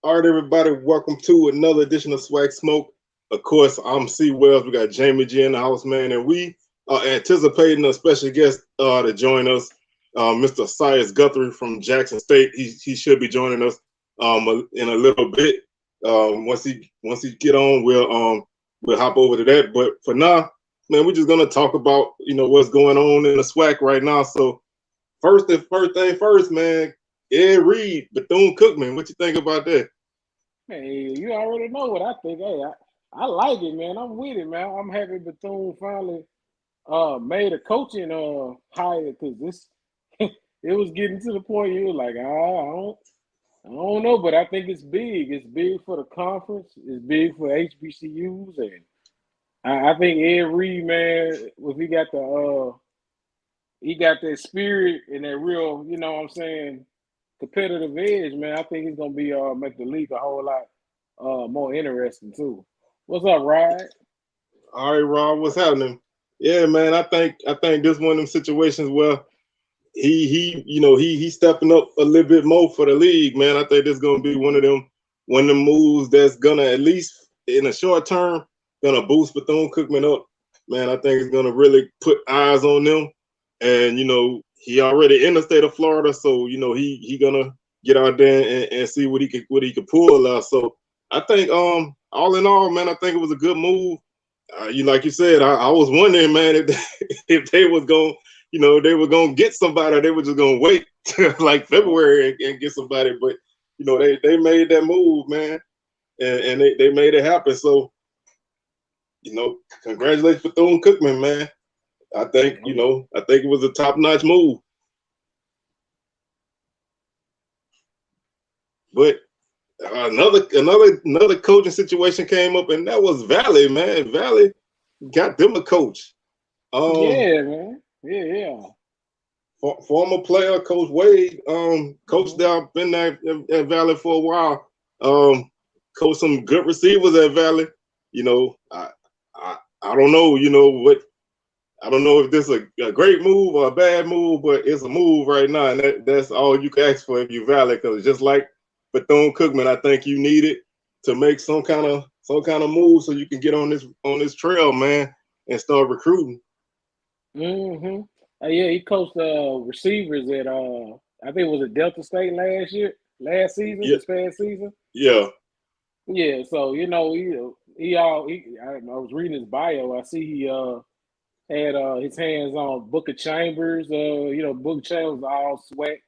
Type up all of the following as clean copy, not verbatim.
All right, everybody, welcome to another edition of Swag Smoke. Of course, I'm C. Wells. We got Jamie G in the house, man, and we are anticipating a special guest to join us, Mr. Esaias Guthrie from Jackson State. He should be joining us in a little bit. Once he get on, we'll hop over to that. But for now, man, we're just gonna talk about what's going on in the SWAC right now. So first thing first, man. Ed Reed, Bethune-Cookman. What you think about that? Hey, you already know what I think. Hey, I like it, man. I'm with it, man. I'm happy Bethune finally made a coaching hire because this it was getting to the point you were like, I don't know, but I think it's big. It's big for the conference. It's big for HBCUs, and I think Ed Reed, man, if he got that spirit and that real, you know what I'm saying, competitive edge, man, I think he's gonna be make the league a whole lot more interesting too. What's up, Rod? All right, Rob, what's happening? Yeah, man, I think this one of them situations where he's stepping up a little bit more for the league, man. I think this is gonna be one of them moves that's gonna, at least in the short term, gonna boost Bethune-Cookman up. Man, I think it's gonna really put eyes on them. And he already in the state of Florida, so he gonna get out there and see what he could pull out. So I think all in all, man, I think it was a good move. Like you said, I was wondering, man, if they was going, they were gonna get somebody, or they were just gonna wait till like February and get somebody. But they made that move, man, and they made it happen. So congratulations, Bethune-Cookman, man. I think it was a top-notch move. But another coaching situation came up, and that was Valley, man. Valley got them a coach. Yeah, man. Yeah. Former player Coach Wade, coached there, been there at Valley for a while. Coached some good receivers at Valley. I don't know. I don't know if this is a great move or a bad move, but it's a move right now, and that's all you can ask for if you Valley. Because just like Bethune-Cookman, I think you need it to make some kind of move so you can get on this trail, man, and start recruiting. Mm-hmm. Yeah, he coached receivers at I think it was at Delta State last season, Yeah, this past season. yeah, Yeah, so I was reading his bio. I see he had his hands on Booker Chambers. Booker Chambers all sweat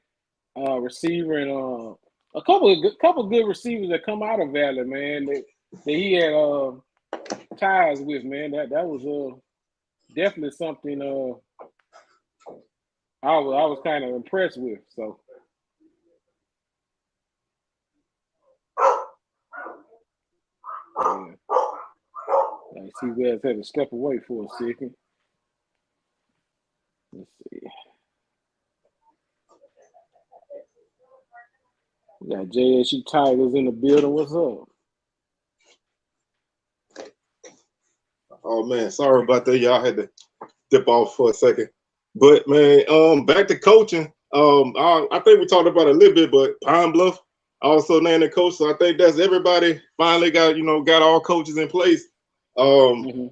receiver, and a couple good receivers that come out of Valley, man. That he had ties with, man. That was definitely something I was kind of impressed with. So yeah, I see Wes had to step away for a second. Let's see. We got JSU Tigers in the building. What's up? Oh man, sorry about that. Y'all had to dip off for a second. But man, back to coaching. I think we talked about it a little bit, but Pine Bluff also named the coach. So I think that's everybody finally got all coaches in place. Um, Mm-hmm.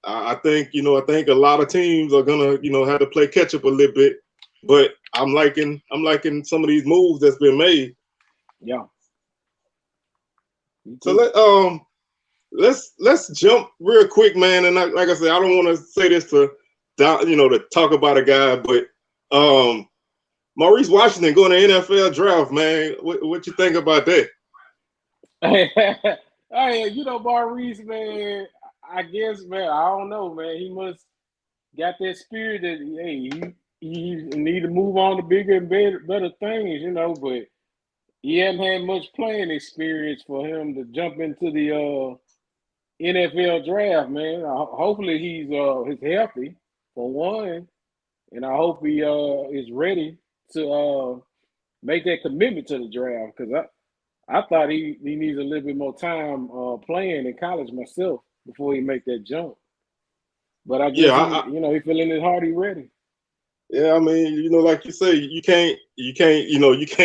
I think a lot of teams are gonna have to play catch up a little bit. But I'm liking some of these moves that's been made. Yeah, me So too. let's jump real quick, man. And like I said, I don't want to say this to talk about a guy, but Maurice Washington going to NFL draft, man. What you think about that? Hey, Maurice, man. I guess, man. I don't know, man. He must got that spirit that he need to move on to bigger and better things, But he hadn't had much playing experience for him to jump into the NFL draft, man. Hopefully he's healthy for one, and I hope he is ready to make that commitment to the draft because I thought he needs a little bit more time playing in college myself before he make that jump. But I Yeah, guess he feeling his heart, he ready. yeah. I mean, like you say, you can't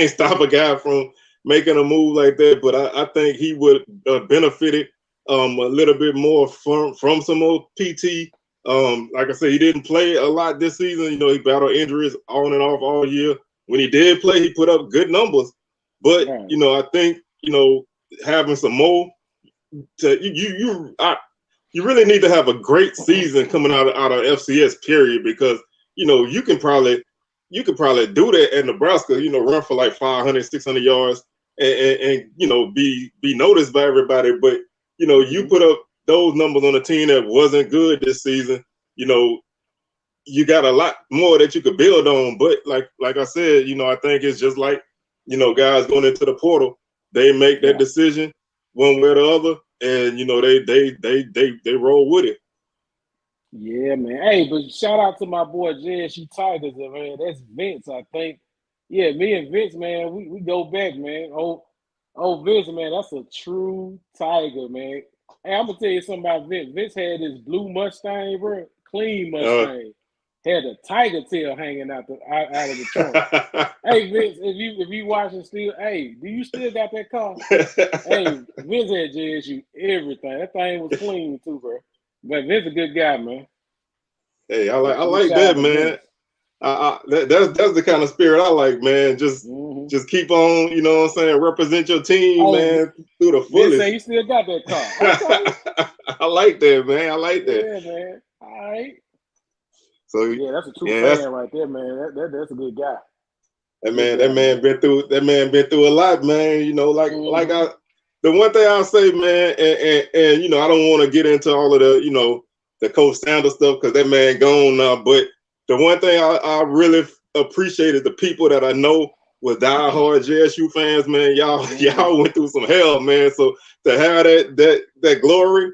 stop a guy from making a move like that. But I think he would benefited a little bit more from some more PT. Like I said, he didn't play a lot this season. You know, he battled injuries on and off all year. When he did play, he put up good numbers. But you know, I think having some more you really need to have a great season coming out of FCS period, because you could probably do that at Nebraska, run for like 500, 600 yards and be noticed by everybody. But you put up those numbers on a team that wasn't good this season, you got a lot more that you could build on. But like I said, I think it's just like guys going into the portal, they make that decision one way or the other, and they roll with it. Yeah, man. Hey, but shout out to my boy JSU Tigers, man. That's Vince, I think. Yeah, me and Vince, man, we go back, man. Oh, Vince, man, that's a true Tiger, man. Hey, I'm gonna tell you something about Vince. Vince had this blue Mustang, bro, clean Mustang. Had a tiger tail hanging out of the trunk. Hey, Vince, if you watching still, hey, do you still got that car? Hey, Vince had JSU everything. That thing was clean too, bro. But Vince a good guy, man. Hey, I like that, man. That's the kind of spirit I like, man. Just keep on, what I'm saying, represent your team, man, through the fullest. Say you still got that car. Okay. I like that, man. I like that. Yeah, man. All right. So yeah, that's a true fan right there, man. That's a good guy. That man been through a lot, man. The one thing I'll say, man, and I don't want to get into all of the Coach Sanders stuff, because that man gone now. But the one thing I really appreciate is the people that I know was diehard JSU fans, man. Y'all went through some hell, man. So to have that glory,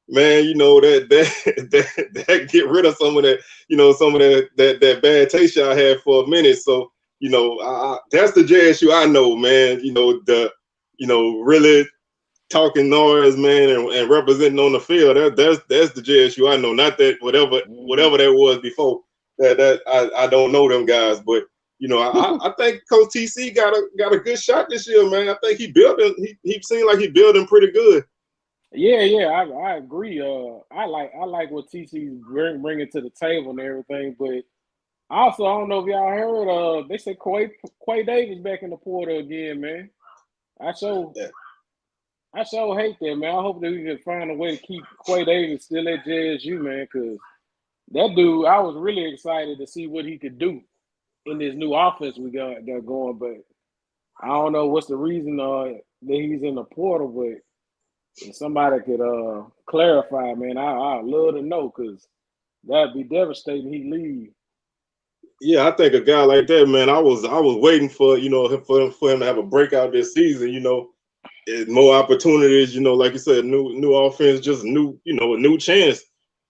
man, that get rid of some of that, that bad taste y'all had for a minute. So that's the JSU I know, man. Really talking noise, man, and representing on the field. That's the JSU I know. Not that whatever that was before. That I don't know them guys, but I think Coach TC got a good shot this year, man. I think he seemed like he building pretty good. Yeah, I agree. I like what TC's bringing to the table and everything, but also, I don't know if y'all heard. They said Quay Davis back in the portal again, man. I sure hate that, man. I hope that we can find a way to keep Quay Davis still at JSU, man, because that dude, I was really excited to see what he could do in this new offense we got going. But I don't know what's the reason that he's in the portal, but if somebody could clarify, man, I'd love to know, because that'd be devastating. He leave. Yeah, I think a guy like that, man, I was waiting for for him to have a breakout this season. More opportunities. Like you said, new offense, just a new chance.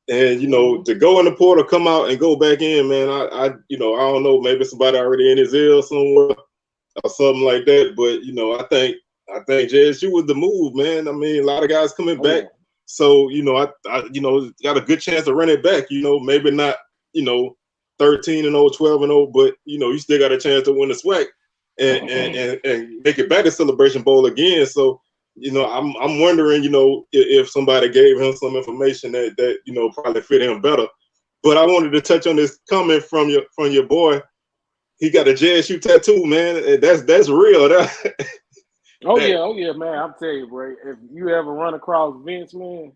And to go in the portal, come out and go back in, man. I don't know, maybe somebody already in his ear somewhere or something like that. But I think JSU was the move, man. I mean, a lot of guys coming back, so I got a good chance to run it back. Maybe not 13-0, 12-0, but you still got a chance to win the SWAC and make it back to Celebration Bowl again. So I'm wondering if somebody gave him some information that probably fit him better. But I wanted to touch on this comment from your boy. He got a JSU tattoo, man. That's real. Oh yeah, man. I'm telling you, bro. If you ever run across Vince, man,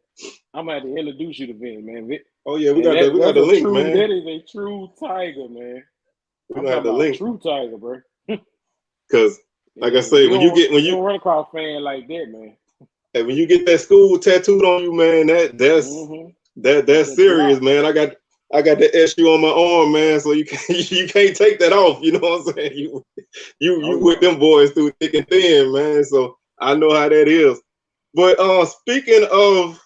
I'm gonna have to introduce you to Vince, man. Oh yeah, we got the link, man. That is a true Tiger, man. We got the link. True Tiger, bro. Because, like I say, when you run across a fan like that, man. And when you get that school tattooed on you, man, that's serious, man. I got the SU on my arm, man, so you can't take that off. You know what I'm saying? You with them boys through thick and thin, man. So I know how that is. But speaking of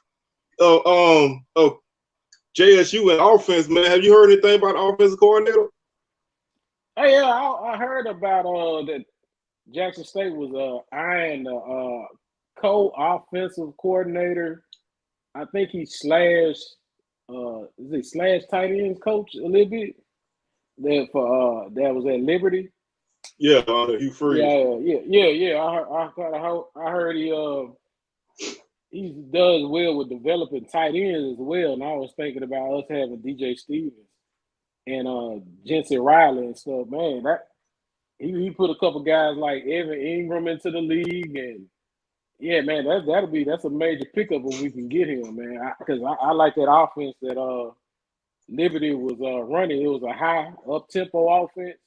JSU and offense, man, have you heard anything about the offensive coordinator? Hey, yeah, I heard about that Jackson State was eyeing the co-offensive coordinator. I think he slash tight ends coach a little bit. That was at Liberty. Yeah, Hugh Freeze. Yeah. I heard he does well with developing tight ends as well. And I was thinking about us having DJ Stevens and Jensen Riley and stuff. Man, that he put a couple guys like Evan Ingram into the league, and yeah, man, that's a major pickup if we can get him, man. Because I like that offense that Liberty was running. It was a high up tempo offense,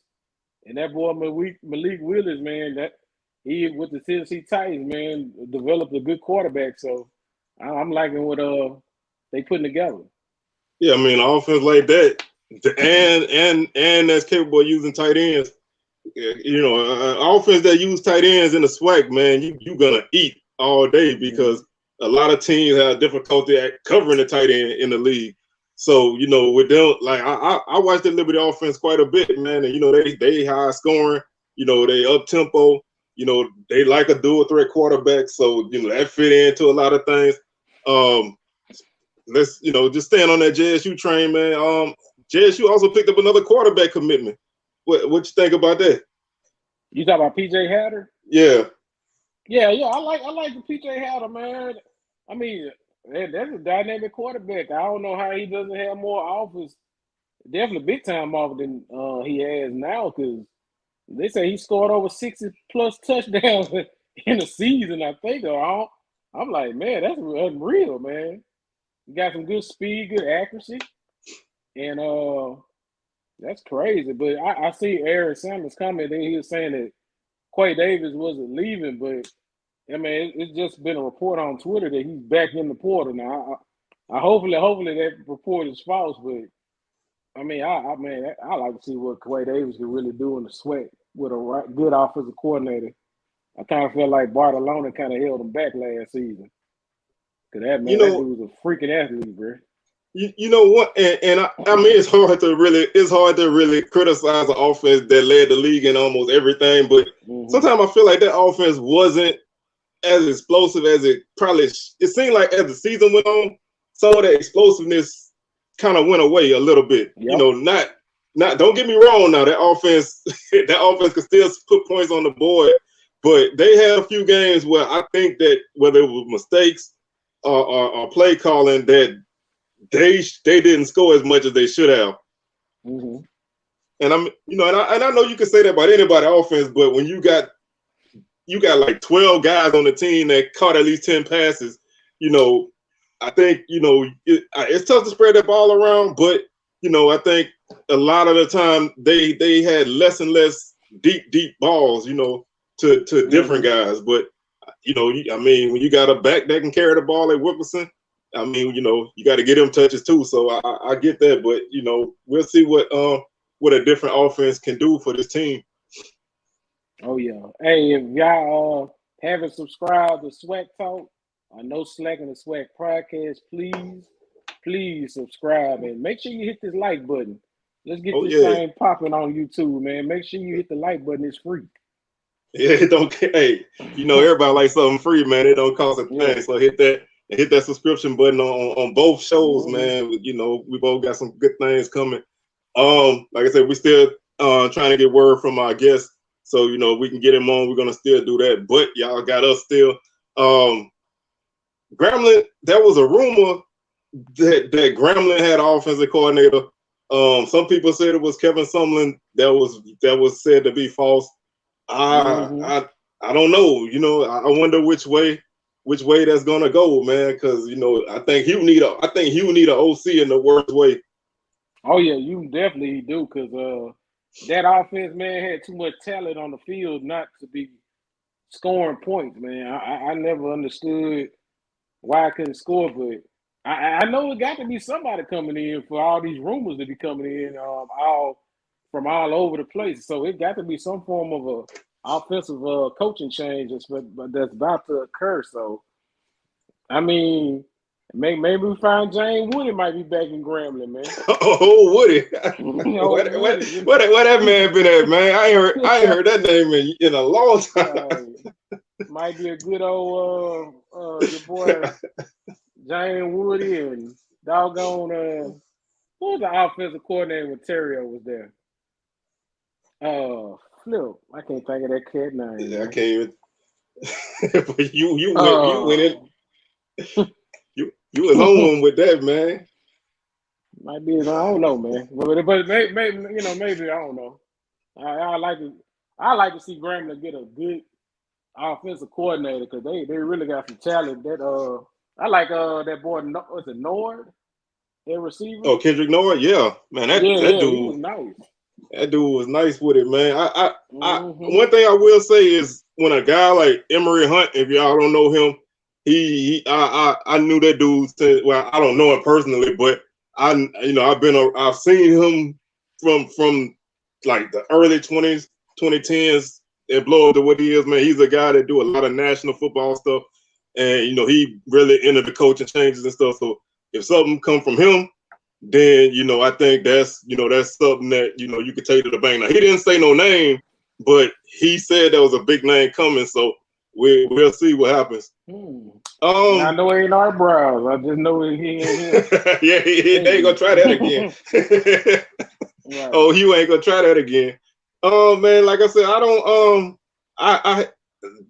and that boy Malik Willis, man, that he with the Tennessee Titans, man, developed a good quarterback. So I'm liking what they putting together. Yeah, I mean, an offense like that, and that's capable of using tight ends. You know, an offense that use tight ends in the SWAC, man, you gonna eat all day because a lot of teams have difficulty at covering the tight end in the league. So, you know, with them, like I watched the Liberty offense quite a bit, man, and you know they high scoring, you know, they up tempo, you know, they like a dual threat quarterback, so you know that fit into a lot of things. Let's just staying on that JSU train, man. JSU also picked up another quarterback commitment. What you think about that? You talking about PJ Hatter? Yeah. I like the PJ Hatter, man. I mean, that's a dynamic quarterback. I don't know how he doesn't have more offers, definitely big time offer than he has now, because they say he scored over 60 plus touchdowns in a season, I think. I'm like, man, that's unreal, man. He got some good speed, good accuracy, and that's crazy. But I see Aaron Sanders commenting. He was saying that Quay Davis wasn't leaving, but I mean, it's just been a report on Twitter that he's back in the portal now. I hopefully that report is false, but I mean, I like to see what Quay Davis can really do in the SWAC with a good offensive coordinator. I kind of feel like Barcelona kind of held him back last season. Cause that dude was a freaking athlete, bro. You know what? And I mean, it's hard to really criticize an offense that led the league in almost everything. But sometimes I feel like that offense wasn't as explosive as it probably. It seemed like as the season went on, some of that explosiveness kind of went away a little bit. Yep. You know, not. Don't get me wrong. Now that offense could still put points on the board, but they had a few games where I think that whether it was mistakes or play calling that. They didn't score as much as they should have, and I know you can say that about anybody offense, but when you got like 12 guys on the team that caught at least 10 passes, you know, I think it's tough to spread that ball around, but I think a lot of the time they had less and less deep balls, to different guys, but I mean when you got a back that can carry the ball like Wilkerson. I mean, you got to get him touches too. So I get that, but we'll see what a different offense can do for this team. Oh yeah. Hey, if y'all haven't subscribed to SWAC Talk, No Slack in the SWAC podcast, please subscribe and make sure you hit this like button. Let's get this thing popping on YouTube, man. Make sure you hit the like button. It's free. Yeah, it don't. Hey, everybody likes something free, man. It don't cost a thing. So hit that subscription button on both shows, man. We both got some good things coming. Like I said, we still trying to get word from our guests, so we can get him on. We're gonna still do that, but y'all got us still. Grambling, there was a rumor that Grambling had an offensive coordinator. Some people said it was Kevin Sumlin. That was said to be false. I don't know. I wonder which way that's gonna go, man. Because I think he would need an OC in the worst way. Oh yeah, you definitely do. Because that offense, man, had too much talent on the field not to be scoring points, man. I never understood why I couldn't score, but I know it got to be somebody coming in for all these rumors to be coming in, all from all over the place. So it got to be some form of a offensive coaching change that's about to occur. So, I mean, maybe we find Jane Woody might be back in Grambling, man. Oh, Woody! Where that man been at, man? I ain't heard that name in a long time. Might be a good old your boy Jane Woody and doggone who was the offensive coordinator when Terrio was there? Flip. I can't think of that cat name. Yeah, I Man. can't even. But you went in. You was on one with that, man. Might be. I don't know, man. But maybe you know, maybe I don't know. I like to. I like to see Grambling get a good offensive coordinator because they really got some talent. That I like that boy. Was it Nord? Their receiver. Oh, Kendrick Nord, yeah, man. That He was dude. nice. That dude was nice with it, man. Mm-hmm. One thing I will say is when a guy like Emory Hunt, if y'all don't know him, I knew that dude since, well, I don't know him personally, but I've seen him from like the early 20s, 2010s and blow up to what he is, man. He's a guy that do a lot of national football stuff, and he really into the coaching changes and stuff. So if something come from him, then I think that's something that you could take to the bank. Now he didn't say no name, but he said there was a big name coming, so we'll see what happens. I know it ain't our brows. I just know he ain't here. Yeah, they ain't gonna try that again. Right. Oh, Hugh ain't gonna try that again. Man, like I said, I don't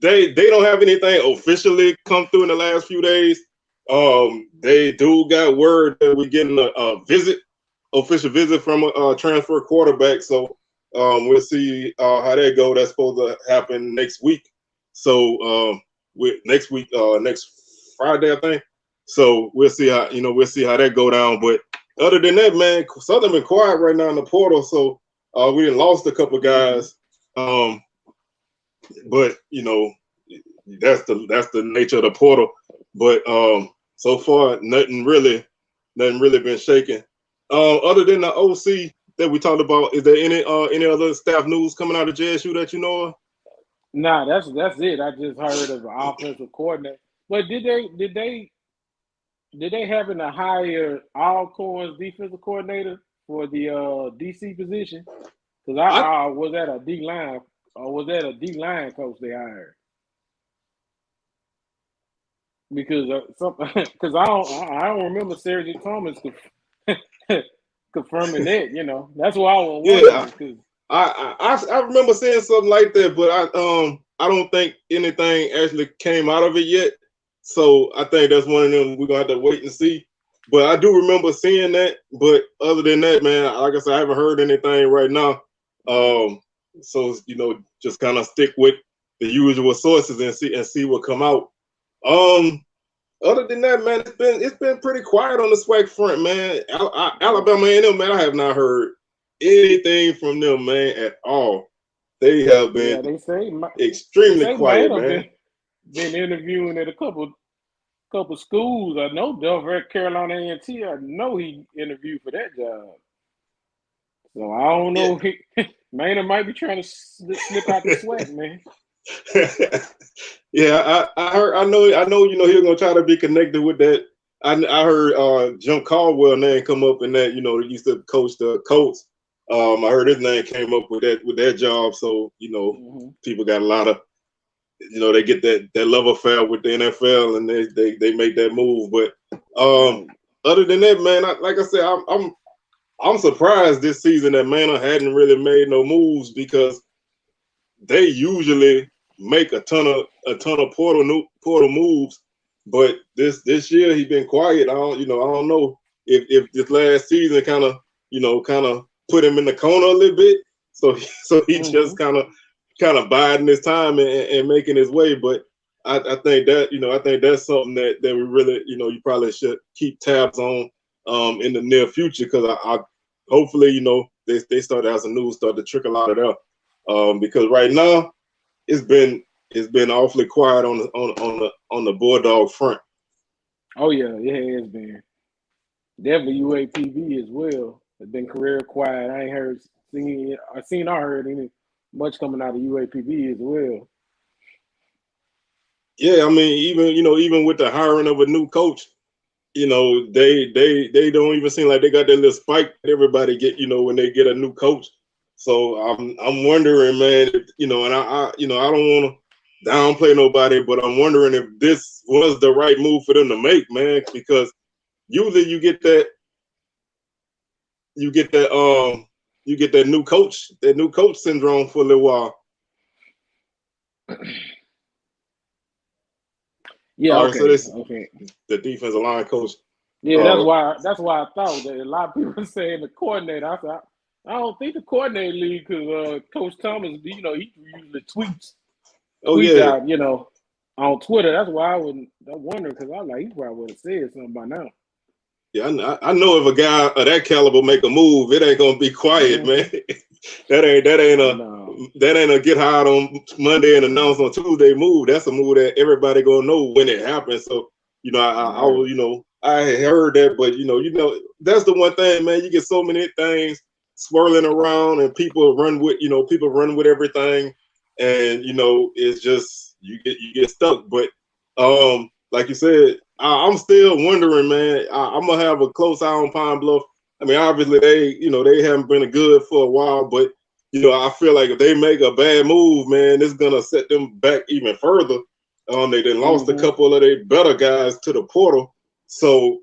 they don't have anything officially come through in the last few days. They do got word that we're getting a official visit from a transfer quarterback. So we'll see how that go. That's supposed to happen next week. So next Friday, I think. So we'll see how that go down. But other than that, man, Southern been quiet right now in the portal. So we done lost a couple guys. But that's the nature of the portal. But so far, nothing really been shaken. Other than the OC that we talked about, is there any other staff news coming out of JSU that you know of? Nah, that's it. I just heard of an offensive coordinator. But did they happen to hire Alcorn's defensive coordinator for the DC position? Because I was that a D line or was that a D line coach they hired? Because I don't remember Sergio Thomas confirming that. That's why I was wondering. I remember saying something like that, but I don't think anything actually came out of it yet. So I think that's one of them we're gonna have to wait and see. But I do remember seeing that. But other than that, man, like I said, I haven't heard anything right now. So just kind of stick with the usual sources and see what come out. Other than that, man, it's been pretty quiet on the SWAC front, man. Alabama A&M, man, I have not heard anything from them, man, at all. They have been extremely quiet, man. Been interviewing at a couple schools. I know North Carolina A&T. I know he interviewed for that job. So I don't know. Yeah. Man, might be trying to slip out the SWAC, man. Yeah, I heard. I know. He's gonna try to be connected with that. I heard Jim Caldwell name come up in that. He used to coach the Colts. I heard his name came up with that job. So people got a lot of, they get that love affair with the NFL and they make that move. But other than that, man, like I said, I'm surprised this season that Manor hadn't really made no moves because they usually make a ton of portal moves, but this year he's been quiet. I don't know if this last season kind of put him in the corner a little bit. So he just kind of biding his time and making his way. But I think that's something that we really you probably should keep tabs on in the near future because I hopefully they start as a news start to trickle out of there because right now. It's been awfully quiet on the Bulldog front. Oh yeah, it has been. Definitely UAPB as well. It's been career quiet. I ain't heard any much coming out of UAPB as well. Yeah, I mean, even with the hiring of a new coach, they don't even seem like they got that little spike that everybody get, when they get a new coach. So I'm wondering, man, and I don't want to downplay nobody, but I'm wondering if this was the right move for them to make, man, because usually you get that you get that new coach syndrome for a little while. Yeah, All right, okay, so okay. the defensive line coach. Yeah, that's why I thought that a lot of people saying the coordinator. I said I don't think the coordinator league because Coach Thomas, he usually tweets yeah. out, on Twitter. That's why I wonder because I was like, he probably would have said something by now. Yeah, I know if a guy of that caliber make a move, it ain't gonna be quiet, man. that ain't a get hired on Monday and announce on Tuesday move. That's a move that everybody gonna know when it happens. So I heard that, but that's the one thing, man. You get so many things swirling around, and people run with everything, and it's just you get stuck. But like you said, I'm still wondering, man. I'm gonna have a close eye on Pine Bluff. I mean, obviously they haven't been good for a while, but I feel like if they make a bad move, man, it's gonna set them back even further. They then lost a couple of their better guys to the portal, so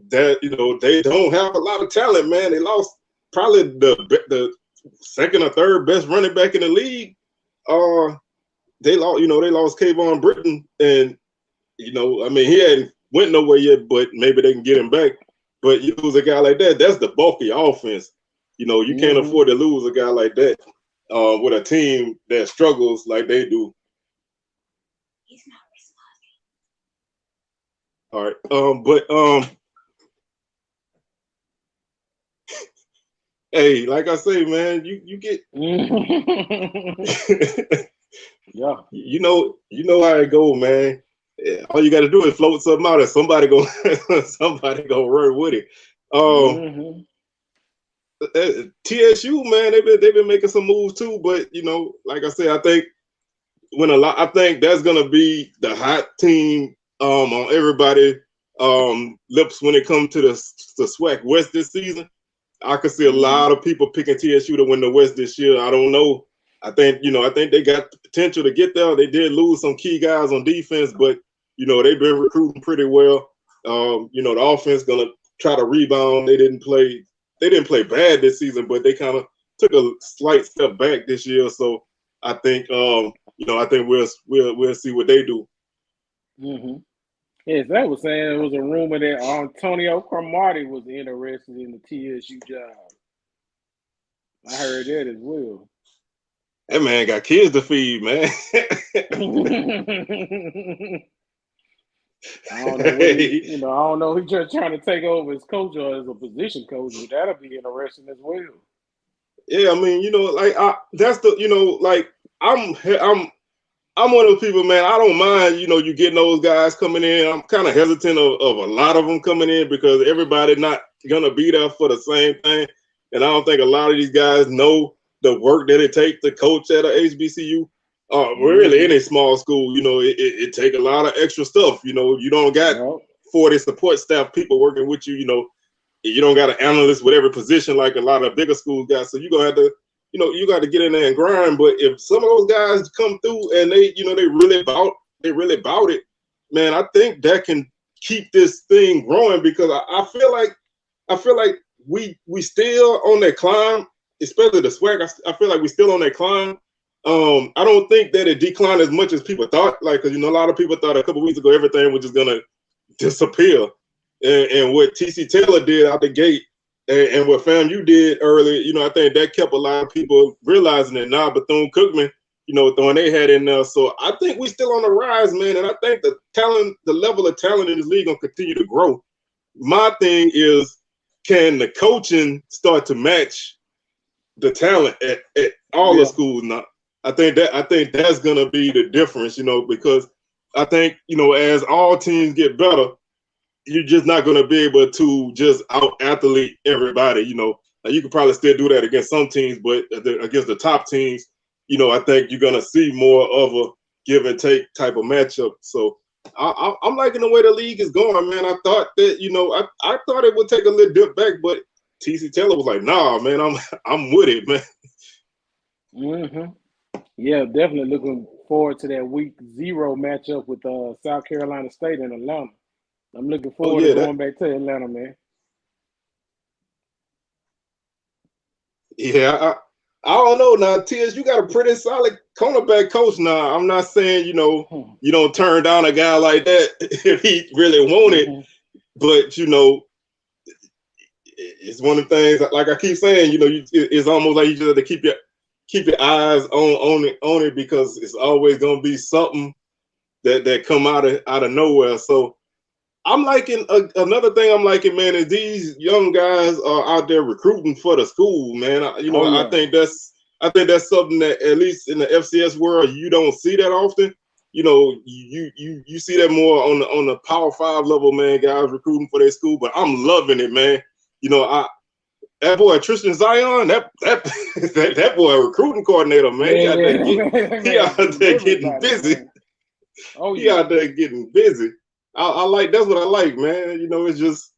that they don't have a lot of talent, man. They lost probably the second or third best running back in the league. They lost Kayvon Britton, and I mean, he hadn't went nowhere yet, but maybe they can get him back. But you lose a guy like that, that's the bulk of your offense. You can't afford to lose a guy like that with a team that struggles like they do. He's not responding. All right. Hey, like I say, man, you get yeah. You know how it go, man. All you got to do is float something out, and somebody go run with it. TSU, man, they've been making some moves too, but like I said, I think that's gonna be the hot team on everybody lips when it comes to the SWAC West this season. I could see a lot of people picking TSU to win the West this year. I don't know. I think they got the potential to get there. They did lose some key guys on defense, but they've been recruiting pretty well. The offense gonna try to rebound. They didn't play bad this season, but they kind of took a slight step back this year. So I think I think we'll see what they do. Yes, that was saying it was a rumor that Antonio Cromartie was interested in the TSU job. I heard that as well. That man got kids to feed, man. I don't know what I don't know. He's just trying to take over as coach or as a position coach, but that'll be interesting as well. Yeah, I mean, that's the like I'm one of those people, man. I don't mind, you getting those guys coming in. I'm kind of hesitant of a lot of them coming in because everybody not gonna be there for the same thing, and I don't think a lot of these guys know the work that it takes to coach at a HBCU. Really any small school, it take a lot of extra stuff. You don't got 40 support staff people working with you. You don't got an analyst with every position like a lot of bigger schools got. So you're gonna have to, you got to get in there and grind. But if some of those guys come through and they really about it, man, I think that can keep this thing growing because I feel like we still on that climb, especially the SWAC. I feel like we still on that climb. I don't think that it declined as much as people thought. Like, cause a lot of people thought a couple weeks ago everything was just gonna disappear, and what TC Taylor did out the gate, and what FAMU did early, I think that kept a lot of people realizing it. Now Bethune-Cookman, throwing their head in there. So I think we still on the rise, man, and I think the level of talent in this league gonna continue to grow. My thing is, can the coaching start to match the talent at all the schools now? I think that's gonna be the difference, because I think, as all teams get better, you're just not gonna be able to just out athlete everybody. You could probably still do that against some teams, but against the top teams, I think you're gonna see more of a give and take type of matchup. So I'm liking the way the league is going, man. I thought that, I thought it would take a little dip back, but TC Taylor was like, nah, man, I'm with it, man. Yeah, definitely looking forward to that week 0 matchup with South Carolina State in Atlanta. I'm looking forward to going back to Atlanta, man. Yeah, I don't know now. Tiz, you got a pretty solid cornerback coach now. I'm not saying you don't turn down a guy like that if he really want it, but it's one of the things. Like I keep saying, it's almost like you just have to keep your eyes on it because it's always gonna be something that come out of nowhere. So I'm liking another thing. I'm liking, man, is these young guys are out there recruiting for the school, man. I think that's something that at least in the FCS world you don't see that often. You see that more on the Power 5 level, man. Guys recruiting for their school, but I'm loving it, man. That boy Tristan Zion, that boy a recruiting coordinator, man. He out there getting busy. Man. Oh, he out there getting busy. I like that's what I like, man. It's just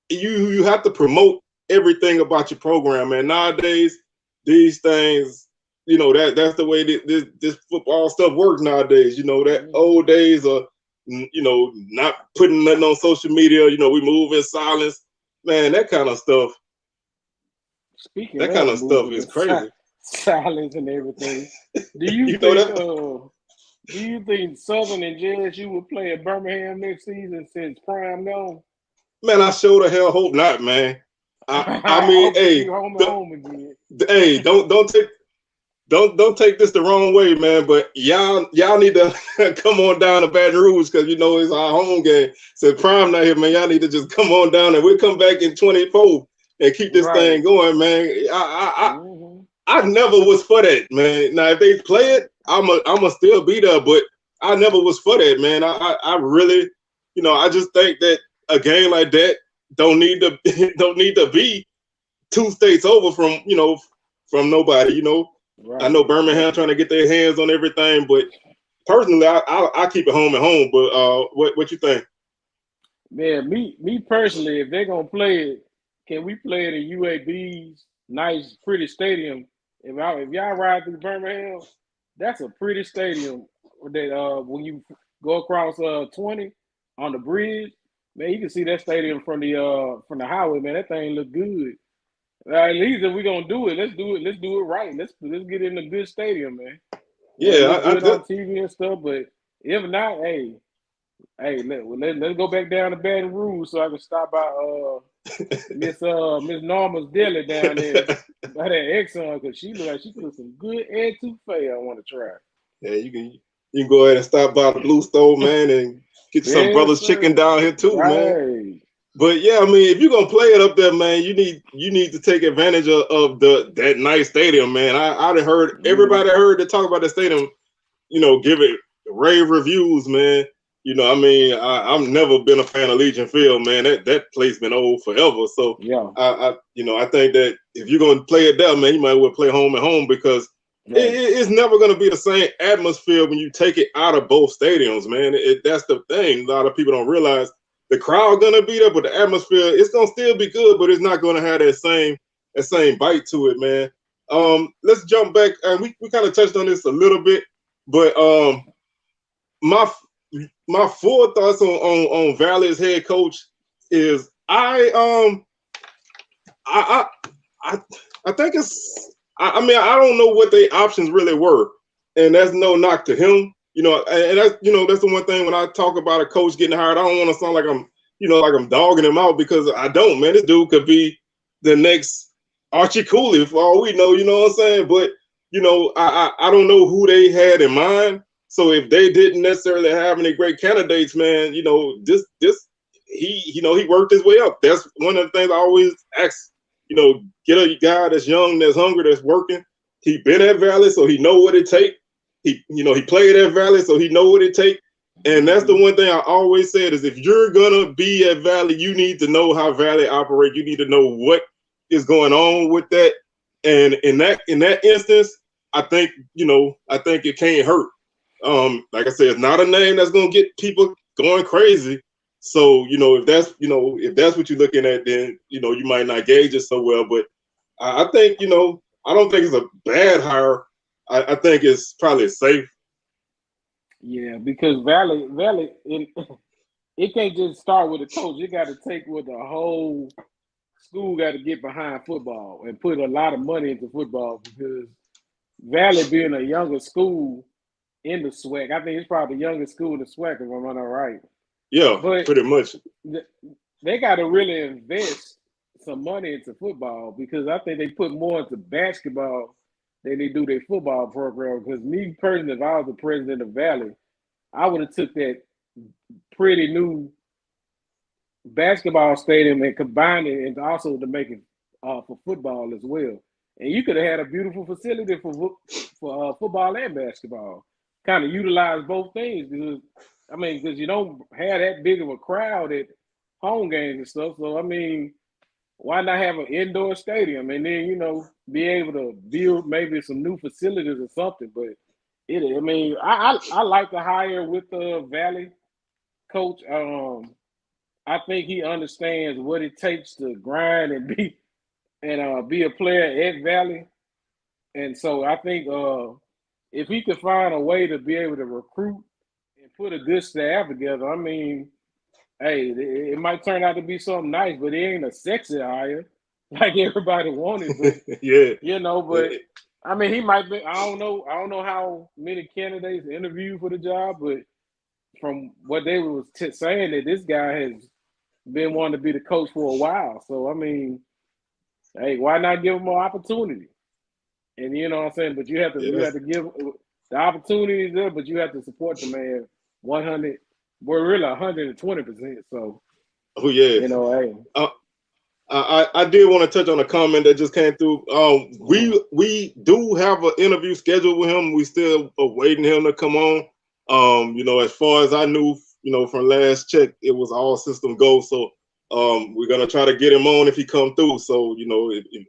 you have to promote everything about your program, man. Nowadays, these things, that's the way this football stuff works nowadays. That old days of not putting nothing on social media. We move in silence, man. That kind of stuff. Speaking that kind of stuff is crazy. Silence and everything. Do you do you think Southern and JSU will play at Birmingham next season since Prime gone? Man, I sure the hell hope not, man. I mean, hey, home again. Hey, don't take this the wrong way, man. But y'all need to come on down to Baton Rouge because it's our home game. Since Prime not here, man, y'all need to just come on down and we'll come back in 24 and keep this thing going, man. I never was for that, man. Now if they play it, I'ma still be there, but I never was for that, man. I really, I just think that a game like that don't need to be 2 states over from nobody. Right. I know Birmingham trying to get their hands on everything, but personally, I keep it home and home. But what you think? Man, me personally, if they're gonna play it, can we play it in UAB's nice, pretty stadium? If y'all ride through Birmingham, that's a pretty stadium. That when you go across 20 on the bridge, man, you can see that stadium from the highway. Man, that thing look good. At least if we're gonna do it, let's do it right. Let's get in a good stadium, man. Yeah, I on TV and stuff. But if not, hey, let's go back down to Baton Rouge so I can stop by Miss Norma's Deli down there by that Exxon because she look like she put some good etouffee I want to try. Yeah, you can go ahead and stop by the Blue Stove, man, and get some Brothers Chicken down here too, man. But yeah, I mean, if you're gonna play it up there, man, you need to take advantage of that nice stadium, man. I heard everybody heard to talk about the stadium, give it rave reviews, man. I mean, I've never been a fan of Legion Field, man. That place been old forever. So yeah, I think that if you're gonna play it there, man, you might well play home and home because it's never gonna be the same atmosphere when you take it out of both stadiums, man. That's the thing. A lot of people don't realize. The crowd gonna be there, but the atmosphere it's gonna still be good, but it's not gonna have that same bite to it, man. Let's jump back, and we kind of touched on this a little bit, but my full thoughts on Valley's head coach is I think it's I mean I don't know what their options really were, and that's no knock to him. And that's that's the one thing when I talk about a coach getting hired, I don't want to sound like I'm dogging him out because I don't, man. This dude could be the next Archie Cooley for all we know, you know what I'm saying? But I don't know who they had in mind. So if they didn't necessarily have any great candidates, man, this he worked his way up. That's one of the things I always ask. Get a guy that's young, that's hungry, that's working. He been at Valley, so he know what it takes. He played at Valley, so he know what it takes. And that's the one thing I always said is if you're gonna be at Valley, you need to know how Valley operate. You need to know what is going on with that. And in that instance, I think it can't hurt. Like I said, it's not a name that's gonna get people going crazy. So if that's what you're looking at, then you might not gauge it so well. But I think I don't think it's a bad hire. I think it's probably safe. Yeah, because Valley, it can't just start with a coach. You got to take with the whole school got to get behind football and put a lot of money into football because Valley being a younger school in the SWAC, I think it's probably the youngest school in the SWAC if I'm not right. Yeah, But pretty much. They got to really invest some money into football because I think they put more into basketball than they do their football program. Because me personally, if I was the president of Valley, I would have took that pretty new basketball stadium and combined it and also to make it for football as well. And you could have had a beautiful facility for football and basketball. Kind of utilize both things because you don't have that big of a crowd at home games and stuff. So I mean, why not have an indoor stadium and then be able to build maybe some new facilities or something? But I like to hire with the Valley coach. I think he understands what it takes to grind and be a player at Valley. And so I think if he could find a way to be able to recruit and put a good staff together, I mean, hey, it might turn out to be something nice, but it ain't a sexy hire like everybody wanted. But yeah, but I mean, he might be. I don't know how many candidates interviewed for the job, but from what they was saying, that this guy has been wanting to be the coach for a while. So I mean, hey, why not give him more opportunity? And you know what I'm saying? But you have to give the opportunities there, but you have to support the man 100. We're really 120%. So, hey. I did want to touch on a comment that just came through. We do have an interview scheduled with him. We still awaiting him to come on. As far as I knew, from last check, it was all system go. So we're gonna try to get him on if he come through. So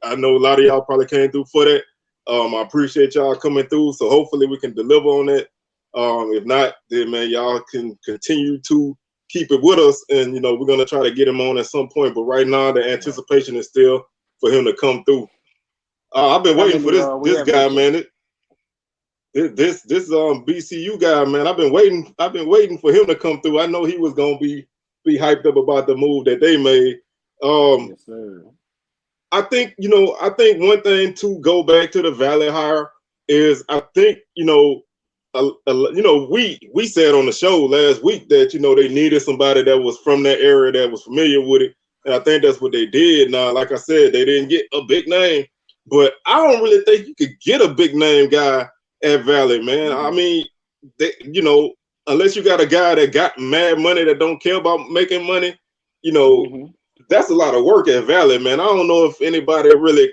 I know a lot of y'all probably came through for that. I appreciate y'all coming through. So hopefully we can deliver on that. If not, then man, y'all can continue to keep it with us, and we're gonna try to get him on at some point. But right now, the anticipation is still for him to come through. I've been waiting for this guy, man. This BCU guy, man. I've been waiting for him to come through. I know he was gonna be hyped up about the move that they made. Yes, sir. I think one thing to go back to the Valley hire is I think we said on the show last week that they needed somebody that was from that area that was familiar with it, and I think that's what they did. Now, like I said, they didn't get a big name, but I don't really think you could get a big name guy at Valley, man. I mean, unless you got a guy that got mad money that don't care about making money, that's a lot of work at Valley, man. I don't know if anybody really,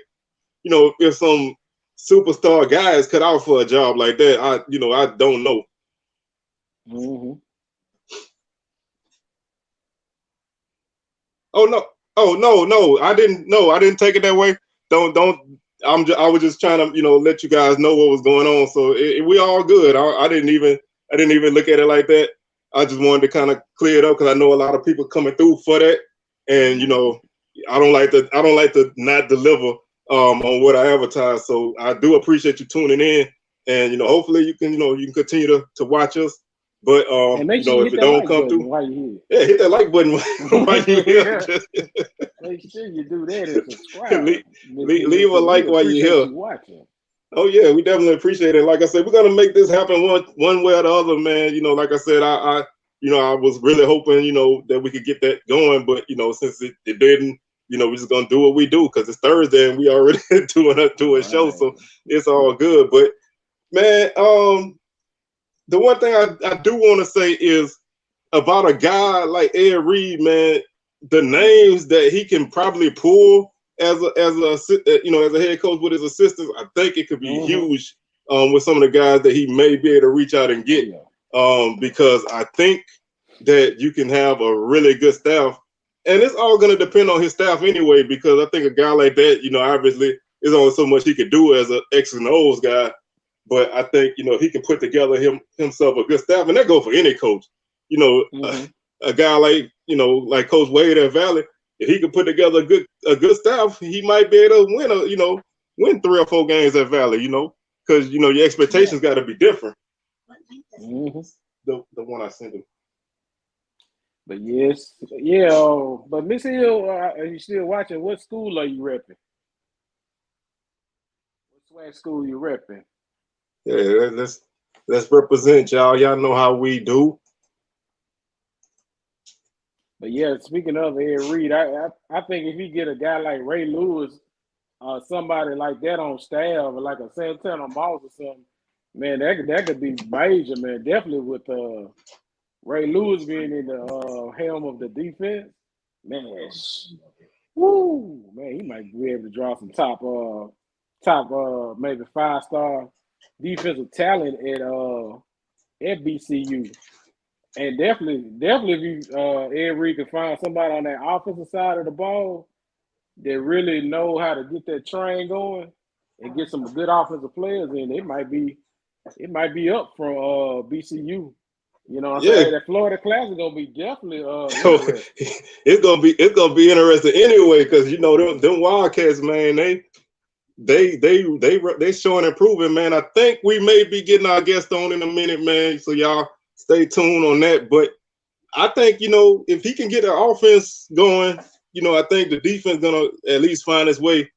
if some superstar guys cut out for a job like that. I don't know. Oh no. I didn't take it that way. Don't. I was just trying to let you guys know what was going on. So we all good. I didn't even look at it like that. I just wanted to kind of clear it up because I know a lot of people coming through for that, and I don't like to not deliver on what I advertise. So I do appreciate you tuning in, and hopefully you can continue to watch us. But if it don't come through, hit that like button while you here. Make sure you do that and subscribe. leave a like while you're here. Watching. Oh yeah, we definitely appreciate it. Like I said, we're gonna make this happen one way or the other, man. Like I said, I was really hoping that we could get that going, but since it didn't, we're just gonna do what we do because it's Thursday and we already doing a show, so it's all good. But man, the one thing I do want to say is about a guy like Ed Reed, man. The names that he can probably pull as a head coach with his assistants, I think it could be huge with some of the guys that he may be able to reach out and get. Because I think that you can have a really good staff, and it's all going to depend on his staff anyway. Because I think a guy like that, obviously, there's only so much he could do as an X and O's guy. But I think if he can put together himself a good staff, and that goes for any coach. A guy like like Coach Wade at Valley, if he could put together a good staff, he might be able to win 3 or 4 games at Valley. Because your expectations got to be different. The one I sent him. But yes, yeah. But Miss Hill, are you still watching? What school are you repping? What swag school you repping? Yeah, let's represent y'all. Y'all know how we do. But yeah, speaking of Ed Reed, I think if you get a guy like Ray Lewis, somebody like that on staff, or like a Santana Moss or something, man, that could be major, man. Definitely with Ray Lewis being in the helm of the defense, man. Woo, man, he might be able to draw some top maybe 5-star defensive talent at BCU. And definitely, if you Ed Reed can find somebody on that offensive side of the ball that really know how to get that train going and get some good offensive players in, it might be up from BCU. You know what I'm Yeah, saying? That Florida class is gonna be definitely so interesting. it's gonna be interesting anyway, because you know them Wildcats, man, they showing improving, man. I think we may be getting our guest on in a minute, man. So y'all stay tuned on that. But I think, you know, if he can get the offense going, you know, I think the defense gonna at least find its way.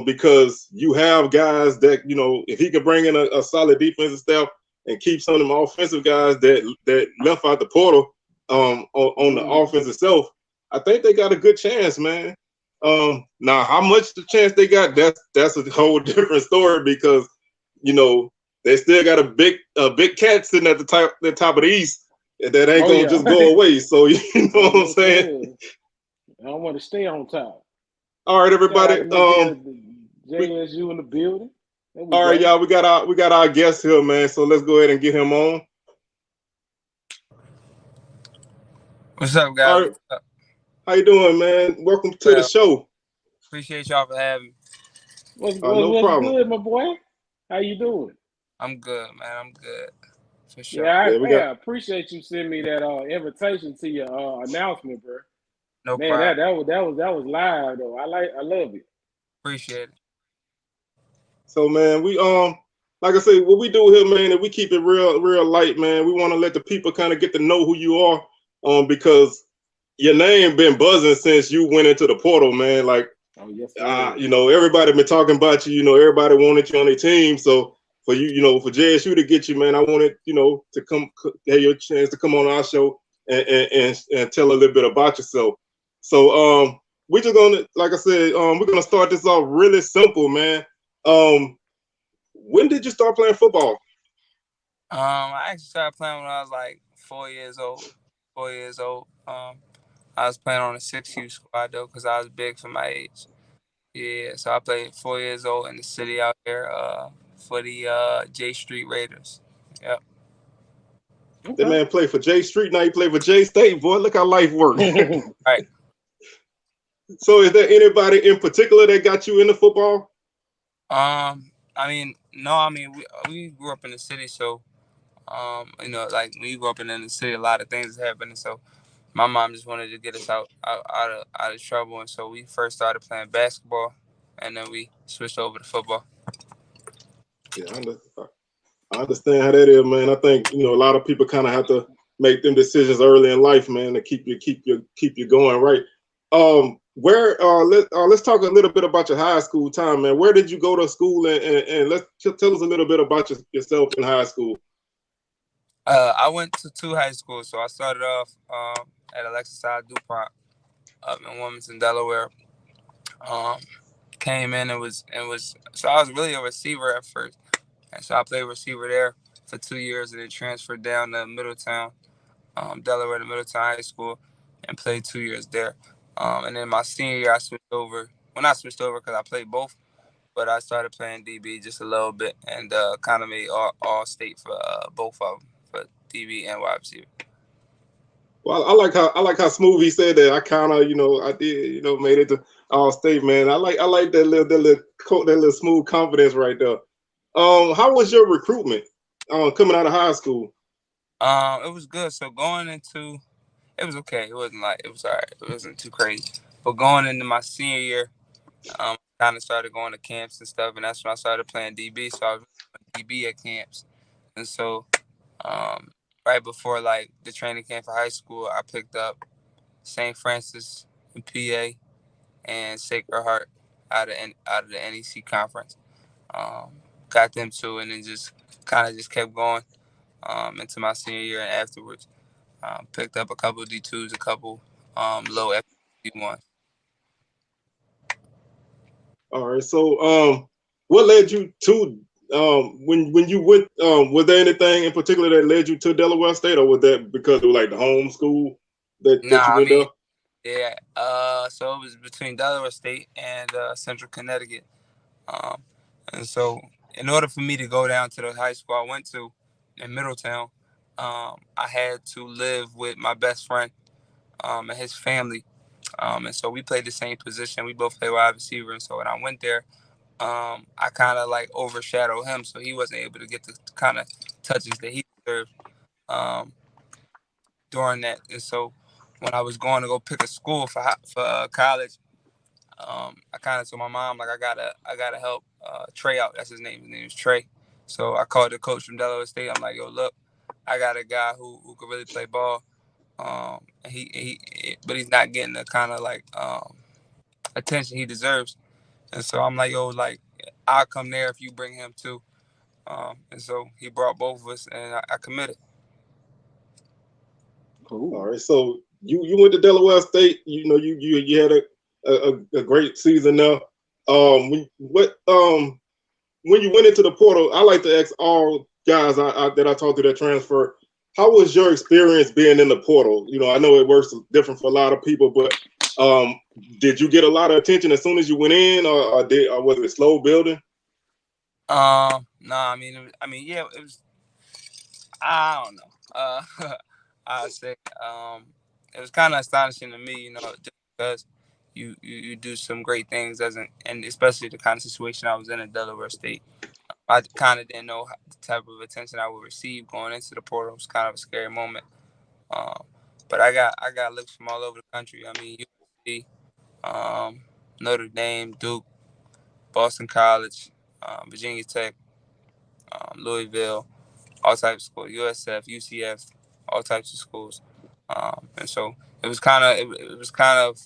Because you have guys that, you know, if he can bring in a solid defensive staff and keep some of them offensive guys that left out the portal on the offense itself, I think they got a good chance, man. Now how much the chance they got, that's a whole different story, because you know they still got a big cat sitting at the top of the East that ain't Oh gonna yeah, just go away. So you know oh what I'm no saying? sir. I don't want to stay on top. All right, Shout out everybody. to Miss Hill, We JSU in the building. There we All right, go. y'all. We got our guest here, man. So let's go ahead and get him on. What's up, All guys? right, What's up? how you doing, man? Welcome to the Well, show. appreciate y'all for having me. No What's problem. good, my boy? How you doing? I'm good, man. I'm good. For sure. Yeah, Yeah, we I got. appreciate you sending me that invitation to your announcement, bro. No Man, problem. that was live though. I love it. Appreciate it. So, man, we like I say, what we do here, man, is we keep it real light, man. We want to let the people kind of get to know who you are, because your name been buzzing since you went into the portal, man. Like, Oh yes, sir. you know, everybody been talking about you. You know, everybody wanted you on their team. So for you, you know, for JSU to get you, man, I wanted, you know, to come have your chance to come on our show and tell a little bit about yourself. So we're just gonna, like I said, we're gonna start this off really simple, man. Um, when did you start playing football? I actually started playing when I was like 4 years old. 4 years old. I was playing on the 6U squad though, because I was big for my age. Yeah, so I played 4 years old in the city out here, for the J Street Raiders. Yep. That Okay. man played for J Street, now he played for J State, boy. Look how life works. Right. So is there anybody in particular that got you into football? I mean, no, I mean we grew up in the city, so like when you grow up in the city, a lot of things is happening. So my mom just wanted to get us out of trouble, and so we first started playing basketball, and then we switched over to football. Yeah, I understand how that is, man. I think, you know, a lot of people kind of have to make them decisions early in life, man, to keep you going right. Where let's talk a little bit about your high school time, man. Where did you go to school, and let's tell us a little bit about yourself in high school. I went to two high schools, so I started off at Alexis I. DuPont up in Wilmington, Delaware. Um, Came in and was so I was really a receiver at first, and so I played receiver there for 2 years, and then transferred down to Middletown, Delaware to Middletown High School, and played 2 years there. And then my senior year, I switched over. Well, not switched over because I played both, but I started playing DB just a little bit, and kind of made all state for both of them, for DB and wide receiver. Well, I like how smooth he said that. I kind of, you know, I did, you know, made it to all state, man. I like that little smooth confidence right there. How was your recruitment coming out of high school? It was good. So going into it was okay. It wasn't like it was alright. It wasn't too crazy. But going into my senior year, kind of started going to camps and stuff, and that's when I started playing DB. So I was doing DB at camps, and so um, right before like the training camp for high school, I picked up St. Francis in PA and Sacred Heart out of the NEC conference. Um, got them two, and then just kind of just kept going into my senior year and afterwards. Picked up a couple of D2s, a couple low D1s. All right. So, what led you to when you went? Was there anything in particular that led you to Delaware State, or was that because it was like the home school that you Nah, I went mean, there? yeah. So it was between Delaware State and Central Connecticut. Um, and so in order for me to go down to the high school I went to in Middletown, I had to live with my best friend and his family. And so we played the same position. We both played wide receiver. And so when I went there, I kind of like overshadowed him, so he wasn't able to get the kind of touches that he deserved during that. And so when I was going to go pick a school for college, I kind of told my mom like I gotta help Trey out. That's his name. His name is Trey. So I called the coach from Delaware State. I'm like, yo, look, I got a guy who could really play ball. And but he's not getting the kind of like attention he deserves. And so I'm like, yo, like I'll come there if you bring him too. And so he brought both of us, and I committed. Cool. All right. So you went to Delaware State. You know you had a great season there. When you went into the portal, I like to ask all guys that I talked to that transfer, how was your experience being in the portal? You know, I know it works different for a lot of people, but did you get a lot of attention as soon as you went in, or was it slow building? No, I mean, yeah, it was. I don't know. I'd say it was kind of astonishing to me, you know, just because you do some great things, and especially the kind of situation I was in at Delaware State. I kind of didn't know the type of attention I would receive going into the portal. It was kind of a scary moment. Um, but I got looks from all over the country. I mean, USC, Notre Dame, Duke, Boston College, Virginia Tech, Louisville, all types of schools, USF, UCF, all types of schools. And so it was kind of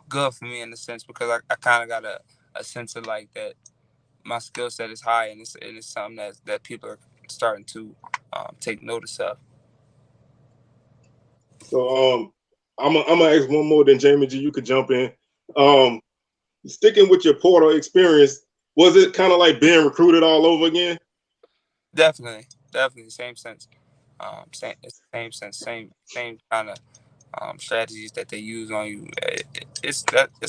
good for me in a sense because I kind of got a sense of like that my skill set is high, and it's something that people are starting to take notice of. So I'm gonna ask one more, then Jamie G, you could jump in. Um, Sticking with your portal experience, was it kind of like being recruited all over again? Definitely, same sense. Same sense, same kind of strategies that they use on you. It's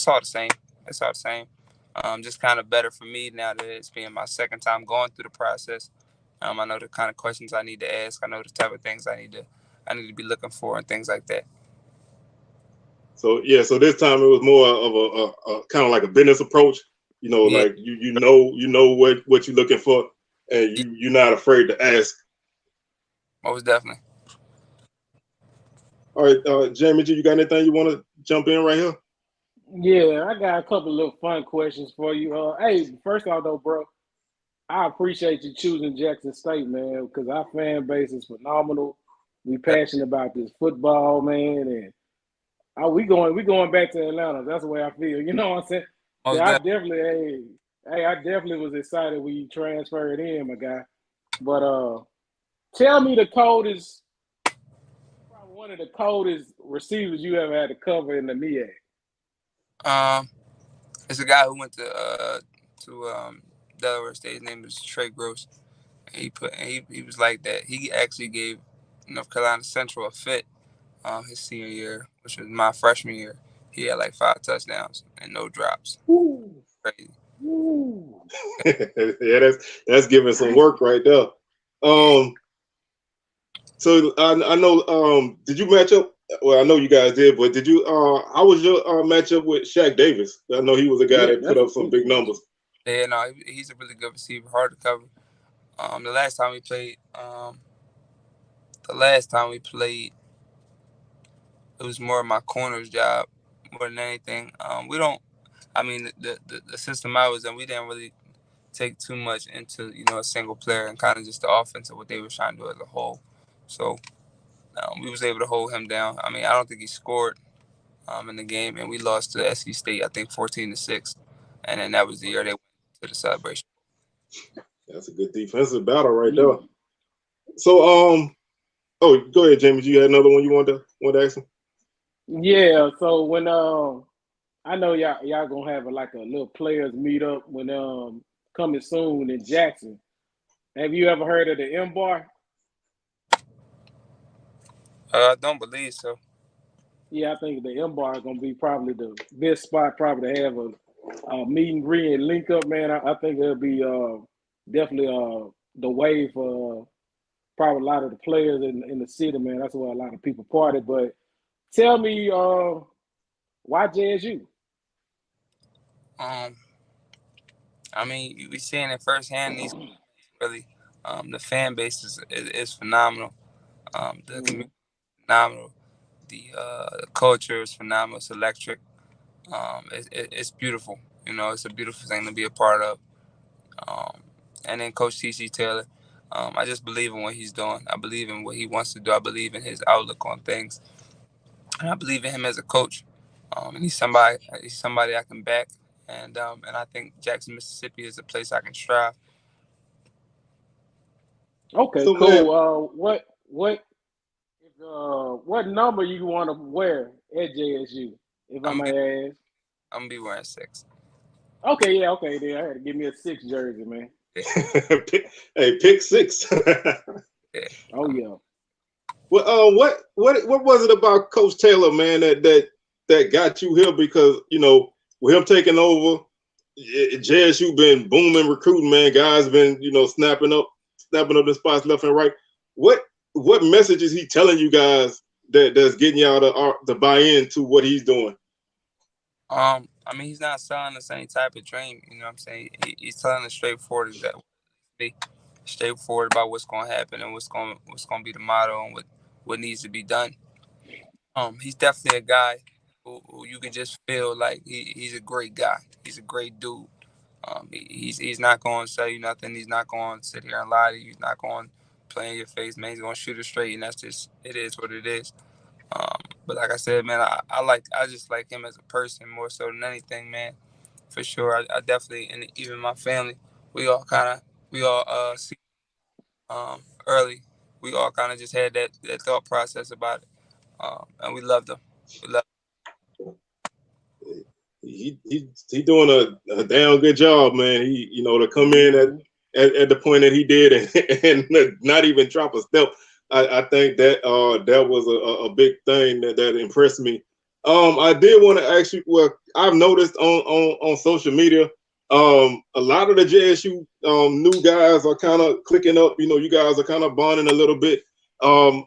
all the same. It's all the same. Just kind of better for me now that it's being my second time going through the process. I know the kind of questions I need to ask. I know the type of things I need to be looking for and things like that. So yeah, so this time it was more of a kind of like a business approach. You know, Yeah. like you know what you're looking for, and you're not afraid to ask. Most definitely. All right, Jamie G, you got anything you want to jump in right here? Yeah, I got a couple of little fun questions for you. Hey, first off though, bro, I appreciate you choosing Jackson State, man, because our fan base is phenomenal. We passionate about this football, man, and we going back to Atlanta. That's the way I feel. You know what I'm saying? Most Yeah, definitely. I definitely was excited when you transferred in, my guy. But tell me the coldest, probably one of the coldest receivers you ever had to cover in the MEAC. It's a guy who went to Delaware State. His name is Trey Gross. He was like that. He actually gave North Carolina Central a fit his senior year, which was my freshman year. He had like 5 touchdowns and no drops. Ooh. Crazy. Ooh. Yeah, that's giving some work right there. So I know. Did you match up? Well, I know you guys did, but did you? How was your matchup with Shaq Davis? I know he was a guy that put up some big numbers. Yeah, no, he's a really good receiver, hard to cover. The last time we played, it was more of my corner's job more than anything. We don't. I mean, the system I was in, we didn't really take too much into a single player and kind of just the offense of what they were trying to do as a whole. So we was able to hold him down. I mean, I don't think he scored in the game, and we lost to SC State, I think 14-6, and then that was the year they went to the celebration. That's a good defensive battle right there. So, oh, go ahead, James. You had another one you wanted to ask him? Yeah. So when I know y'all gonna have a little players meet up when coming soon in Jackson. Have you ever heard of the M Bar? I don't believe so. Yeah, I think the M Bar is gonna be probably the best spot probably to have a meet and greet and link up, man. I think it'll be definitely the way for probably a lot of the players in the city, man. That's where a lot of people party. But tell me, why JSU? I mean, we seeing it firsthand. These really, the fan base is phenomenal. The community is phenomenal. The culture is phenomenal. It's electric. It's beautiful. You know, it's a beautiful thing to be a part of. And then Coach T.C. Taylor, I just believe in what he's doing. I believe in what he wants to do. I believe in his outlook on things, and I believe in him as a coach. And he's somebody I can back. And I think Jackson, Mississippi is a place I can strive. Okay, So, cool. What number you want to wear at JSU, if I may ask? I'm gonna be wearing 6. Okay, yeah, okay. Then I had to give me a 6 jersey, man. pick 6. Yeah. Oh yeah. Well, what was it about Coach Taylor, man, that got you here? Because with him taking over, JSU been booming recruiting, man. Guys been snapping up the spots left and right. What message is he telling you guys that's getting y'all to buy into what he's doing? I mean, he's not selling us any type of dream. You know what I'm saying? He's telling us straightforward straightforward about what's going to happen and what's going to be the motto and what needs to be done. He's definitely a guy who you can just feel like he's a great guy. He's a great dude. He's not going to sell you nothing. He's not going to sit here and lie to you. He's not going to play in your face, man. He's going to shoot it straight, and that's just it is what it is. But like I said, man, I just like him as a person more so than anything, man. For sure, I definitely, and even my family, we all see early. We all kind of just had that thought process about it, and we loved him. We loved He doing a damn good job, man. He to come in at the point that he did and not even drop a step. I think that that was a big thing that impressed me. I did want to ask you. Well, I've noticed on social media, a lot of the JSU new guys are kind of clicking up. You guys are kind of bonding a little bit. How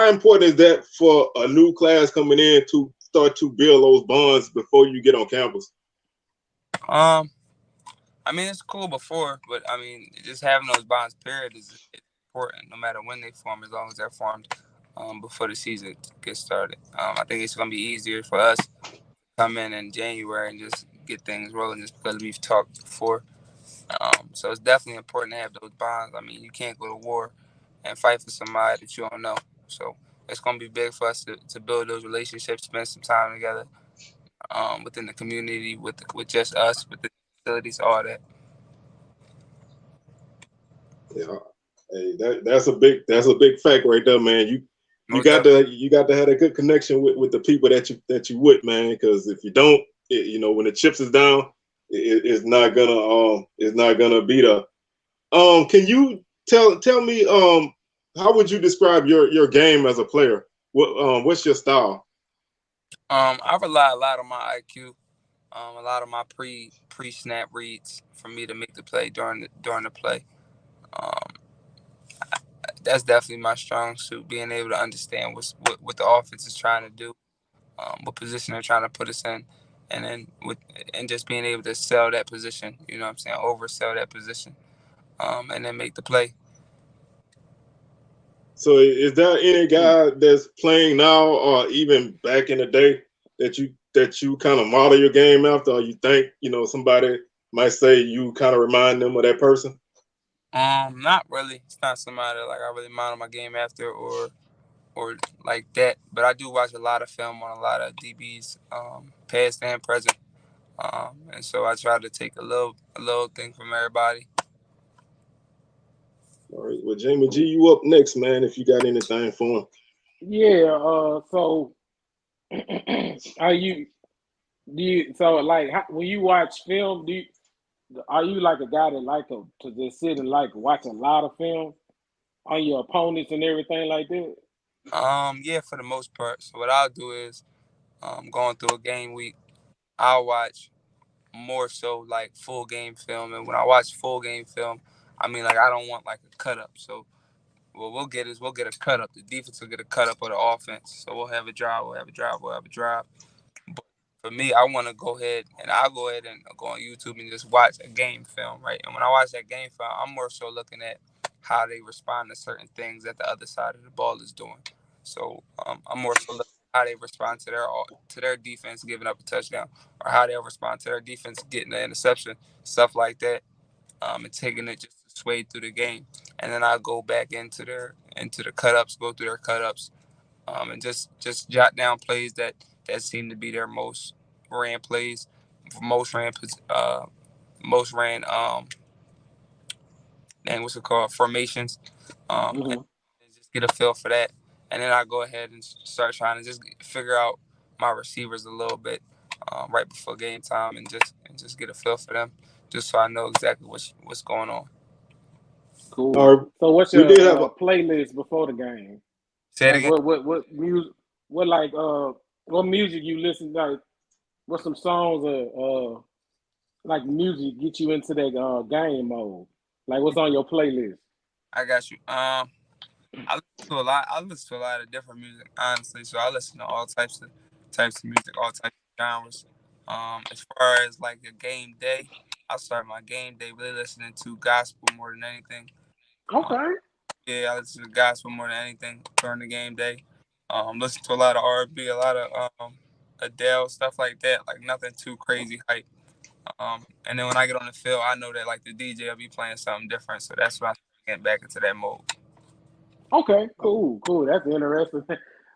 important is that for a new class coming in to start to build those bonds before you get on campus? I mean, it's cool before, but I mean, just having those bonds, period, is important. No matter when they form, as long as they're formed before the season gets started. I think it's gonna be easier for us to come in January and just get things rolling, just because we've talked before. So it's definitely important to have those bonds. I mean, you can't go to war and fight for somebody that you don't know. So it's gonna be big for us to build those relationships, spend some time together within the community, with just us, with the facilities, all that. Yeah, hey, that's a big fact right there, man. You got to have a good connection with the people that you with, man. Because if you don't, when the chips is down, it's not gonna be there. Can you tell me how would you describe your game as a player? What's your style? I rely a lot on my IQ, a lot of my pre snap reads for me to make the play during the play. Um, that's definitely my strong suit, being able to understand what the offense is trying to do, what position they're trying to put us in, and then just being able to sell that position. You know what I'm saying? Oversell that position, and then make the play. So is there any guy that's playing now or even back in the day that you kind of model your game after, or you think somebody might say you kind of remind them of that person? Not really. It's not somebody like I really monitor my game after or like that. But I do watch a lot of film on a lot of DBs, past and present. And so I try to take a little thing from everybody. All right. Well, Jamie G, you up next, man, if you got anything for him. Yeah. So are you? Do you? So like, when you watch film, are you like a guy that to just sit and like watch a lot of film on your opponents and everything like that? Yeah, for the most part. So what I'll do is, going through a game week, I'll watch more so like full game film. And when I watch full game film, I mean like I don't want like a cut up. So what we'll get a cut up. The defense will get a cut up of the offense. So we'll have a drive, we'll have a drive. But for me, I want to go ahead and I'll go ahead and go on YouTube and just watch a game film, right? And when I watch that game film, I'm more so looking at how they respond to certain things that the other side of the ball is doing. So I'm more so looking at how they respond to their defense giving up a touchdown, or how they'll respond to their defense getting an interception, stuff like that, and taking it just to sway through the game. And then I go back into the cut ups, go through their cut ups, and just jot down plays that seem to be their most ran plays, most ran most ran and what's it called, formations, and Hmm. just get a feel for that. And then I go ahead and start trying to just figure out my receivers a little bit, right before game time, and just get a feel for them, just so I know exactly what's going on. Cool. All right. So what's We your did have a playlist before the game? Say it Like again. what music? What like what music you listen like? What some songs like music get you into that game mode? Like what's on your playlist? I got you. I listen to a lot. I listen to a lot of different music, honestly. So I listen to all types of music, all types of genres. As far as like a game day, I start my game day really listening to gospel more than anything. Um, Okay. yeah, I listen to gospel more than anything during the game day. Listen to a lot of R&B, a lot of Adele, stuff like that. Like nothing too crazy hype. And then when I get on the field, I know that like the DJ will be playing something different. So that's why I get back into that mode. Okay. Cool. Cool. That's interesting.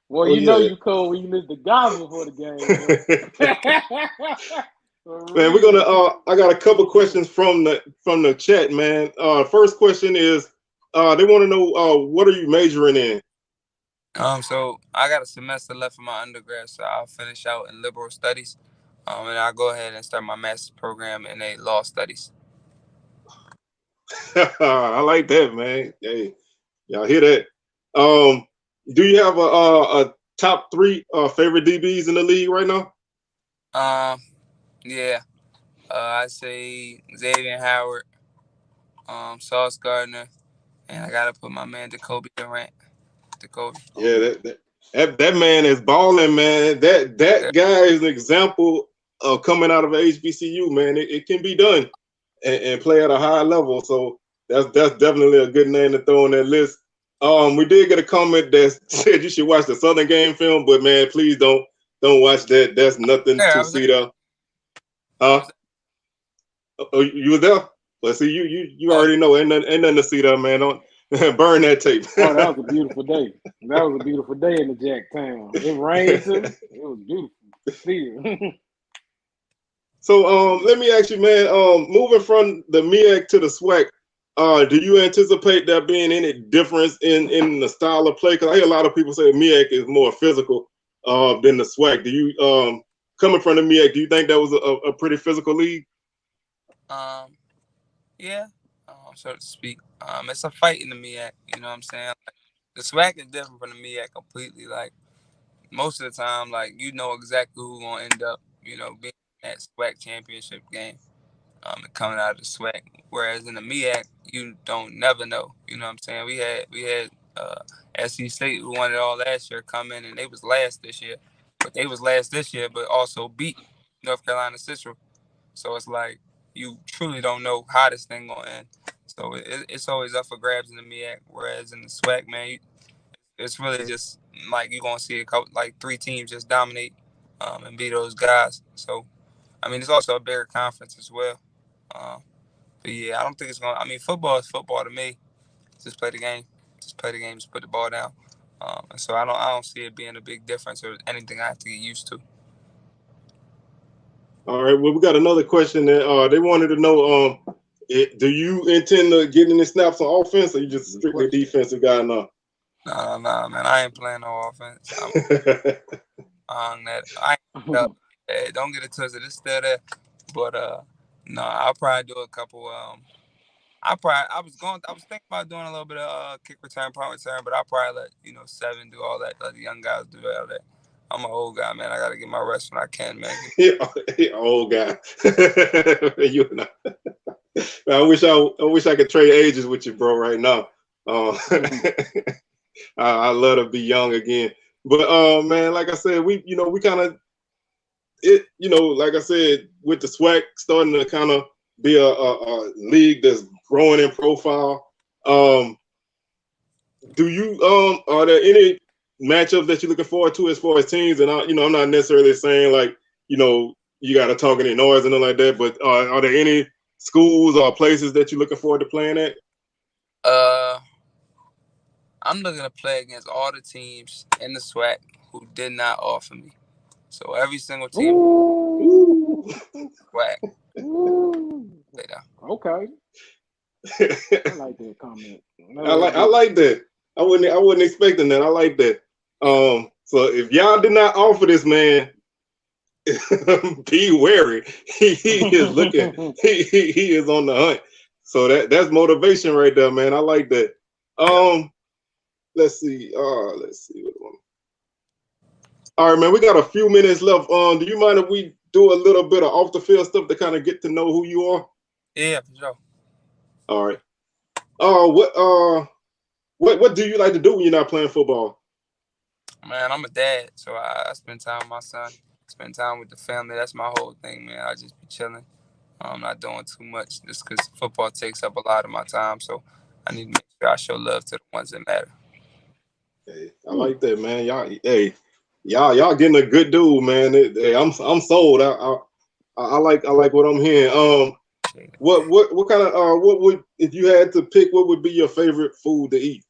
Well, oh you know yeah. you cool when you listen to gospel before the game, boy. For Man, we're gonna real. I got a couple For real. questions from the chat, man. First question is they want to know what are you majoring in? So I got a semester left for my undergrad, so I'll finish out in liberal studies, and I'll go ahead and start my master's program in a law studies. I like that, man. Hey, y'all hear that? Um, do you have a top three favorite DBs in the league right now? Um, yeah, I say Xavier Howard, Sauce Gardner, and I gotta put my man Jacoby Durant. Jacoby. Yeah, that man is balling, man. Yeah, That guy is an example of coming out of HBCU, man. It can be done and play at a high level. So that's definitely a good name to throw on that list. We did get a comment that said you should watch the Southern game film, but man, please don't watch that. That's nothing yeah, to see there. I Huh? was. Oh, you were there? Well, see, you Oh, already know. Ain't nothing to see there, man. Don't burn that tape. Oh, that was a beautiful day. That was a beautiful day in the Jack Town. It rained too. It was beautiful. Still. So let me ask you, man. Moving from the MEAC to the SWAC, do you anticipate there being any difference in the style of play? Because I hear a lot of people say MEAC is more physical than the SWAC. Do you coming from the MEAC? Do you think that was a pretty physical league? um, yeah, so to speak. It's a fight in the MEAC. You know what I'm saying? Like, the SWAC is different from the MEAC completely. Like most of the time, like you know exactly who's gonna end up, being in that SWAC championship game, and coming out of the SWAC. Whereas in the MEAC, you don't never know. You know what I'm saying? We had SC State who won it all last year come in and they was last this year, but also beat North Carolina Central. So it's like you truly don't know how this thing gonna end. So it's always up for grabs in the MEAC. Whereas in the SWAC, man, it's really just like you're gonna see a couple, like three teams just dominate, and beat those guys. So I mean, it's also a bigger conference as well. Uh, But yeah, I don't think it's gonna. I mean, football is football to me. Just play the game. Just play the game. Just put the ball down. And so I don't see it being a big difference or anything I have to get used to. All right. Well, we got another question that they wanted to know. Do you intend to get any snaps on offense, or you just strictly defensive guy now? No, man. I ain't playing no offense. I'm on that. Hey, don't get it twisted. It's still there. But no, I'll probably do a couple. I was thinking about doing a little bit of kick return, punt return, but I'll probably let Seven do all that. Let the young guys do all that. I'm an old guy, man. I gotta get my rest when I can, man. Old guy. You and I wish I could trade ages with you, bro. Right now, I love to be young again. But man, like I said, we kind of like I said, with the SWAC starting to kind of be a league that's growing in profile. Do you are there any matchups that you're looking forward to as far as teams? And I'm not necessarily saying like you got to talk any noise and nothing like that, but are there any schools or places that you're looking forward to playing at? I'm looking to play against all the teams in the SWAC who did not offer me. So every single team. SWAC. Okay. I like that comment. I like that. I wasn't expecting that. I like that. So if y'all did not offer this man, be wary. He is looking. He is on the hunt. So that's motivation right there, man. I like that. Let's see. All right, man. We got a few minutes left. Do you mind if we do a little bit of off the field stuff to kind of get to know who you are? Yeah, for sure. All right. What do you like to do when you're not playing football? Man, I'm a dad, so I spend time with my son, spend time with the family. That's my whole thing, man. I just be chilling. I'm not doing too much just because football takes up a lot of my time. So I need to make sure I show love to the ones that matter. Hey, I like that, man. Y'all getting a good dude, man. I'm sold. I like what I'm hearing. What kind of what would, if you had to pick, what would be your favorite food to eat?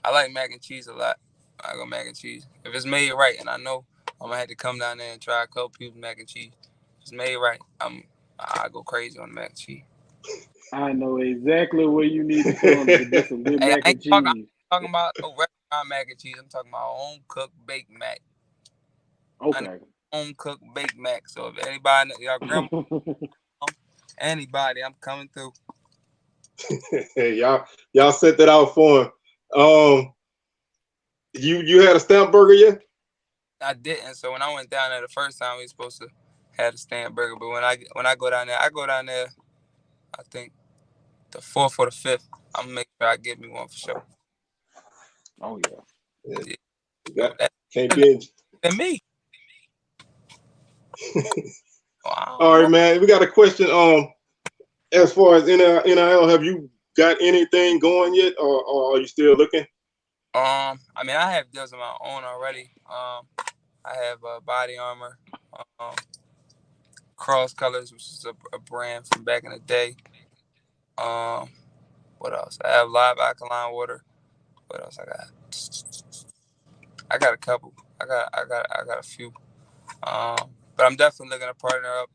I like mac and cheese a lot. I go mac and cheese. If it's made right, and I know I'm gonna have to come down there and try a couple people's mac and cheese. If it's made right, I go crazy on the mac and cheese. I know exactly where you need to come to get some good mac and cheese. I'm talking about no restaurant mac and cheese. I'm talking about home cooked baked mac. Okay. Home cooked baked mac. So if anybody, y'all grandma, anybody, I'm coming through. Hey, y'all set that out for him. You had a stamp burger yet? I didn't. So when I went down there the first time, we were supposed to have a stamp burger. But when I go down there, I think the 4th or the 5th. I'm gonna make sure I get me one for sure. Oh yeah. Can't binge. And me. All right, man. We got a question. As far as NIL, have you got anything going yet, or are you still looking? I mean, I have deals of my own already. I have Body Armor, Cross Colors, which is a brand from back in the day. What else? I have Live Alkaline Water. What else I got? I got a couple. I got a few. But I'm definitely looking to partner up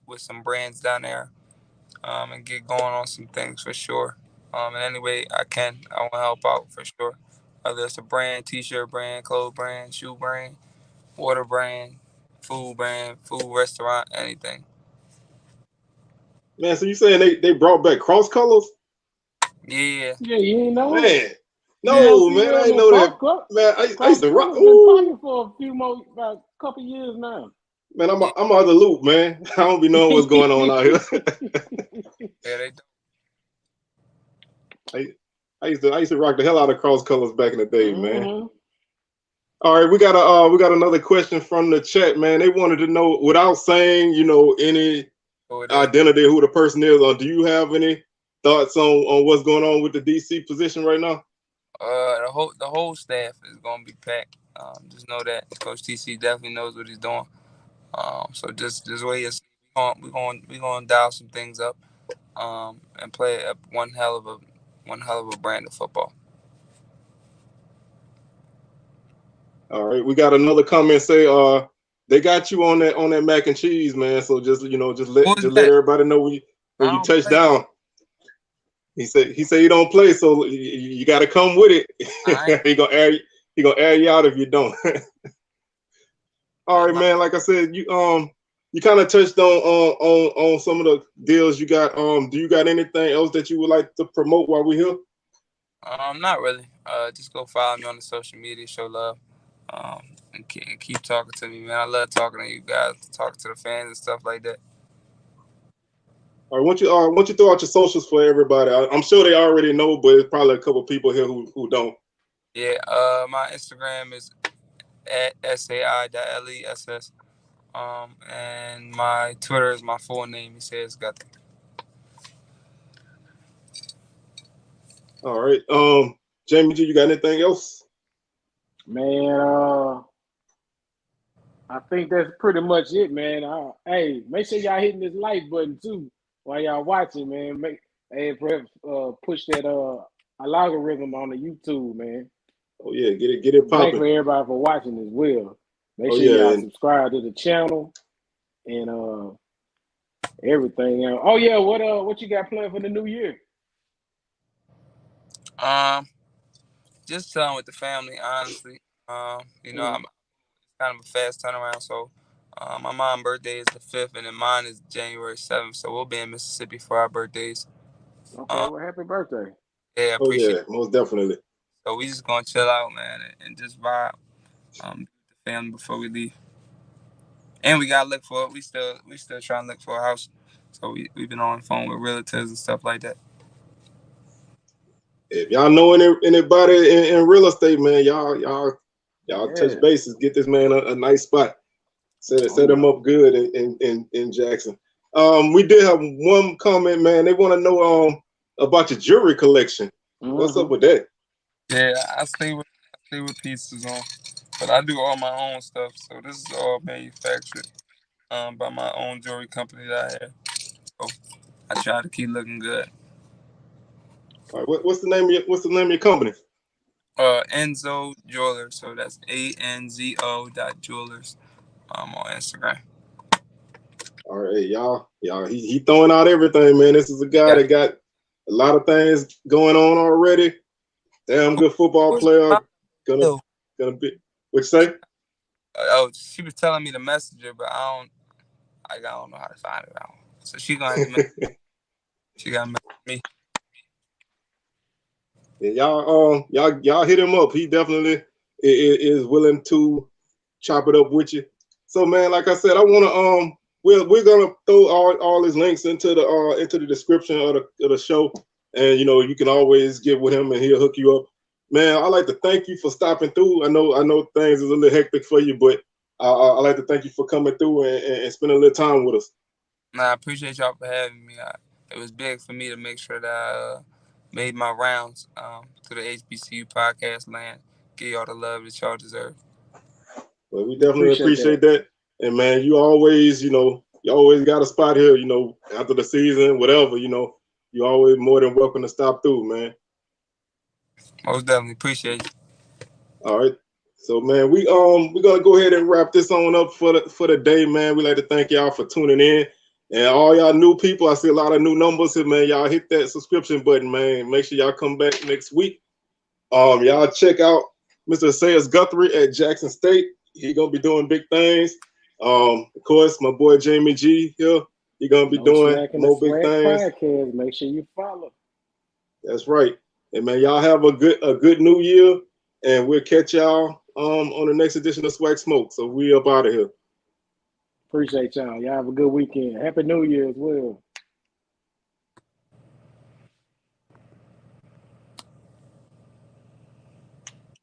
with some brands down there, and get going on some things for sure. In any way I can, I want to help out for sure. Whether it's a brand, t-shirt brand, clothes brand, shoe brand, water brand, food restaurant, anything. Man, so you saying they brought back Cross Colors? Yeah. Yeah, you ain't know. Man, no, man, I didn't know that. Man, I used to rock. Been for about a couple years now. Man, I'm out of the loop, man. I don't be knowing what's going on out here. Yeah, they do. I used to rock the hell out of Cross Colors back in the day, man. All right, we got another question from the chat, man. They wanted to know, without saying, any identity, who the person is, or do you have any thoughts on what's going on with the DC position right now? The whole staff is gonna be packed. Just know that Coach TC definitely knows what he's doing. So just wait and see. we gonna dial some things up, and play one hell of a brand of football. All right, we got another comment say they got you on that mac and cheese, man. So just let everybody know when you touch down. He said he don't play, so you got to come with it. he gonna air you out if you don't. All right, man. Like I said, you kind of touched on some of the deals you got. Do you got anything else that you would like to promote while we're here? Not really. Just go follow me on the social media, show love, and keep talking to me, man. I love talking to you guys, talking to the fans and stuff like that. All right, why don't you throw out your socials for everybody? I'm sure they already know, but there's probably a couple people here who don't. Yeah, my Instagram is at sai.less. And my Twitter is my full name. Esaias Guthrie. All right. Jamie G, you got anything else? Man, I think that's pretty much it, man. Hey, make sure y'all hitting this like button too while y'all watching, man. Push that algorithm on the YouTube, man. Oh yeah, get it popping. Thanks for everybody for watching as well. Make sure y'all subscribe to the channel and everything else. Oh yeah, what you got planned for the new year? Just chilling with the family, honestly. You know, I'm kind of a fast turnaround, so my mom's birthday is the 5th, and then mine is January 7th, so we'll be in Mississippi for our birthdays. Okay, well, happy birthday. Yeah, appreciate it. Most definitely. So we just gonna chill out, man, and just vibe with the family before we leave. And we gotta look for it. We still trying to look for a house. So we've been on the phone with realtors and stuff like that. If y'all know anybody in real estate, man, y'all touch bases, get this man a nice spot. Set him up good in Jackson. We did have one comment, man. They want to know about your jewelry collection. What's up with that? Yeah, I stay with pieces on, but I do all my own stuff. So this is all manufactured by my own jewelry company that I have. So I try to keep looking good. All right, what's the name of your company? Enzo Jewelers. So that's ANZO .jewelers on Instagram. All right, y'all, he throwing out everything, man. This is a guy that got a lot of things going on already. Damn good football player. Gonna be. What you say? She was telling me to message her, but I don't know how to find it out. So she gonna have to she gotta message me. Yeah, y'all hit him up. He definitely is willing to chop it up with you. So man, like I said, I wanna we're gonna throw all his links into the description of the show, and you can always get with him and he'll hook you up. Man, I'd like to thank you for stopping through. I know things is a little hectic for you, but I'd like to thank you for coming through and spending a little time with us. I appreciate y'all for having me. It was big for me to make sure that I made my rounds to the HBCU podcast land. Give y'all the love that y'all deserve. Well, we definitely appreciate that. And man, you always got a spot here, after the season, whatever, you always more than welcome to stop through, man. Most definitely appreciate you. All right. So man, we're gonna go ahead and wrap this on up for the day, man. We'd like to thank y'all for tuning in. And all y'all new people, I see a lot of new numbers here, man. Y'all hit that subscription button, man. Make sure y'all come back next week. Y'all check out Mr. Esaias Guthrie at Jackson State. He gonna be doing big things. Of course, my boy Jamie G here. He gonna be doing more big things. Podcast. Make sure you follow. That's right. And man, y'all have a good new year, and we'll catch y'all on the next edition of Swag Smoke. So we up out of here. Appreciate y'all. Y'all have a good weekend. Happy New Year as well.